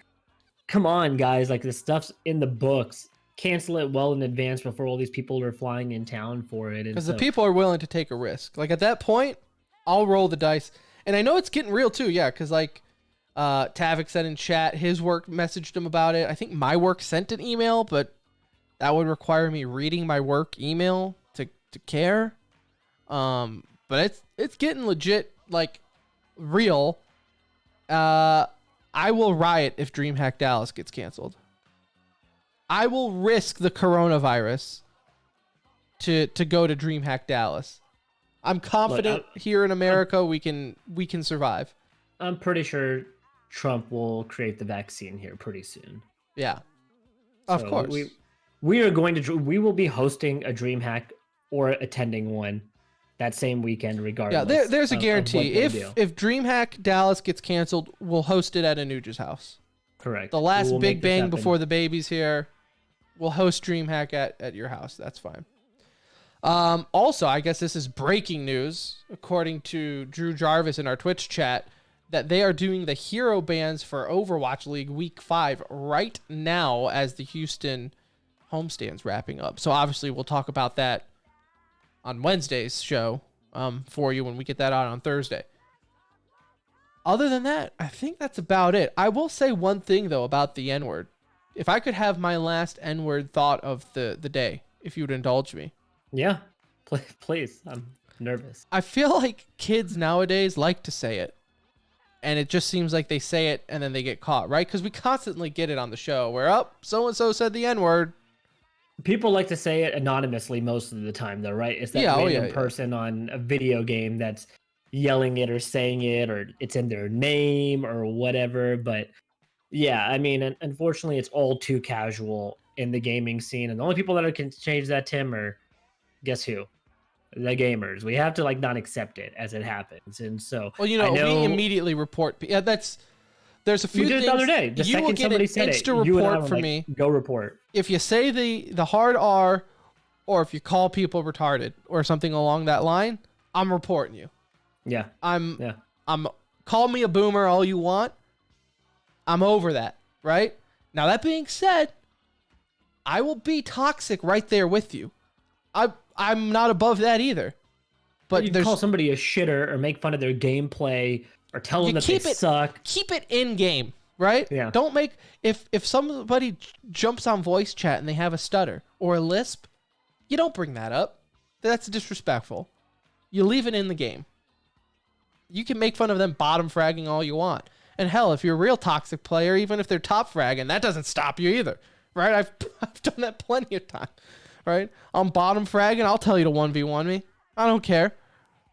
S4: come on, guys. Like, the stuff's in the books. Cancel it well in advance before all these people are flying in town for it.
S3: Because the people are willing to take a risk. Like, at that point, I'll roll the dice. And I know it's getting real, too. Yeah, because, like, Tavik said in chat, his work messaged him about it. I think my work sent an email, but that would require me reading my work email to care. But it's getting legit, like, real. I will riot if DreamHack Dallas gets canceled. I will risk the coronavirus to go to DreamHack Dallas. I'm confident here in America we can survive.
S4: I'm pretty sure Trump will create the vaccine here pretty soon.
S3: Yeah, of course.
S4: We will be hosting a DreamHack or attending one that same weekend, regardless.
S3: Yeah, there's a guarantee. If DreamHack Dallas gets canceled, we'll host it at Anuja's house.
S4: Correct.
S3: The last big bang before the baby's here. We'll host DreamHack at your house. That's fine. Also, I guess this is breaking news, according to Drew Jarvis in our Twitch chat, that they are doing the hero bans for Overwatch League Week 5 right now as the Houston homestand's wrapping up. So obviously we'll talk about that on Wednesday's show for you when we get that out on Thursday. Other than that, I think that's about it. I will say one thing, though, about the N-word. If I could have my last N-word thought of the day, if you would indulge me.
S4: Yeah, please. I'm nervous.
S3: I feel like kids nowadays like to say it. And it just seems like they say it and then they get caught, right? Because we constantly get it on the show where, so-and-so said the N-word.
S4: People like to say it anonymously most of the time, though, right? It's that random person on a video game that's yelling it or saying it, or it's in their name or whatever. But yeah, I mean, unfortunately, it's all too casual in the gaming scene. And the only people that can change that, Tim, are, guess who? The gamers. We have to not accept it as it happens. And so,
S3: well, we immediately report. Yeah, there's There's a few
S4: We did
S3: things
S4: it the other day. The
S3: you will
S4: second
S3: get
S4: somebody
S3: an
S4: said it,
S3: Insta
S4: you and I
S3: report
S4: were
S3: from
S4: like,
S3: me.
S4: Go report.
S3: If you say the hard R, or if you call people retarded or something along that line, I'm reporting you.
S4: Yeah.
S3: I'm
S4: Yeah.
S3: call me a boomer all you want. I'm over that, right? Now that being said, I will be toxic right there with you. I'm not above that either. But
S4: you call somebody a shitter or make fun of their gameplay or tell them that they suck.
S3: Keep it in game, right?
S4: Yeah.
S3: Don't make if somebody jumps on voice chat and they have a stutter or a lisp, you don't bring that up. That's disrespectful. You leave it in the game. You can make fun of them bottom fragging all you want. And hell, if you're a real toxic player, even if they're top fragging, that doesn't stop you either, right? I've done that plenty of times, right? I'm bottom fragging, I'll tell you to 1v1 me. I don't care.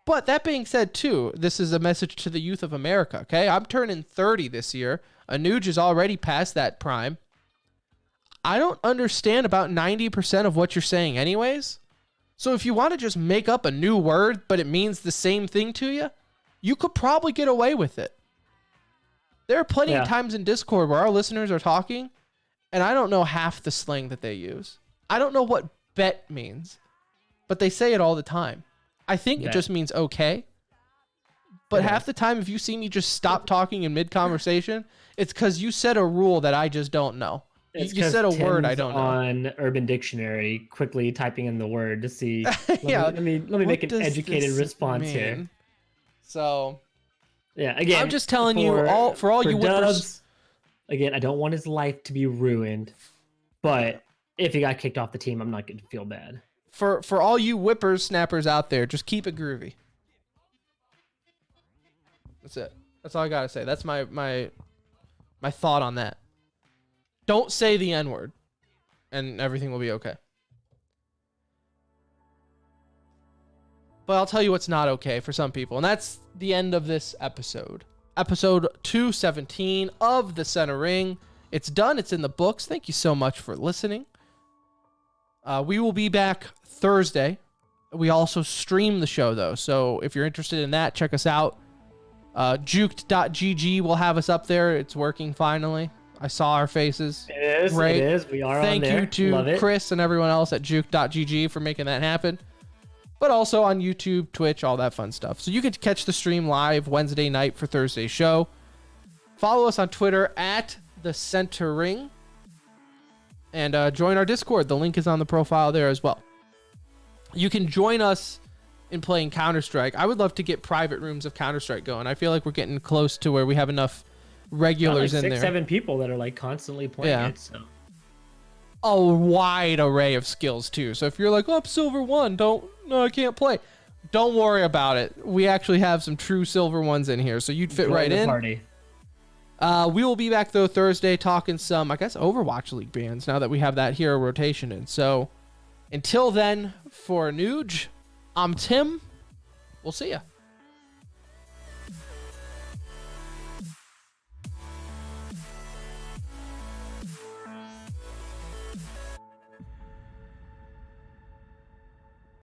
S3: But that being said, too, this is a message to the youth of America, okay? I'm turning 30 this year. Anuj is already past that prime. I don't understand about 90% of what you're saying anyways. So if you want to just make up a new word, but it means the same thing to you, you could probably get away with it. There are plenty of times in Discord where our listeners are talking, and I don't know half the slang that they use. I don't know what bet means, but they say it all the time. I think it just means okay. But half the time, if you see me just stop talking in mid-conversation, it's because you said a rule that I just don't know. You said a word I don't know.
S4: On Urban Dictionary, quickly typing in the word to see. Let me make an educated response here.
S3: So,
S4: yeah, again,
S3: I'm just telling you, for all you
S4: Dubs, again, I don't want his life to be ruined, but if he got kicked off the team, I'm not going to feel bad.
S3: For all you whippersnappers out there, just keep it groovy. That's it. That's all I gotta say. That's my thought on that. Don't say the N-word, and everything will be okay. But I'll tell you what's not okay for some people, and that's the end of this episode. Episode 217 of The Center Ring. It's done. It's in the books. Thank you so much for listening. We will be back Thursday. We also stream the show, though, so if you're interested in that, check us out. Juked.gg will have us up there. It's working finally. I saw our faces.
S4: It is.
S3: Great.
S4: It is. We are
S3: Thank
S4: on there.
S3: you to Chris and everyone else at Juke.gg for making that happen. But also on YouTube, Twitch, all that fun stuff. So you can catch the stream live Wednesday night for Thursday's show. Follow us on Twitter at The Center Ring. And join our Discord. The link is on the profile there as well. You can join us in playing Counter-Strike. I would love to get private rooms of Counter-Strike going. I feel like we're getting close to where we have enough regulars in there.
S4: 7 people that are like constantly playing it. So.
S3: A wide array of skills too. So if you're like, oh, I'm silver 1, no, I can't play. Don't worry about it. We actually have some true silver 1s in here, so you'd fit right in.
S4: Party.
S3: We will be back though Thursday talking some, I guess, Overwatch League bans now that we have that hero rotation in. So until then, for Nuge, I'm Tim. We'll see ya.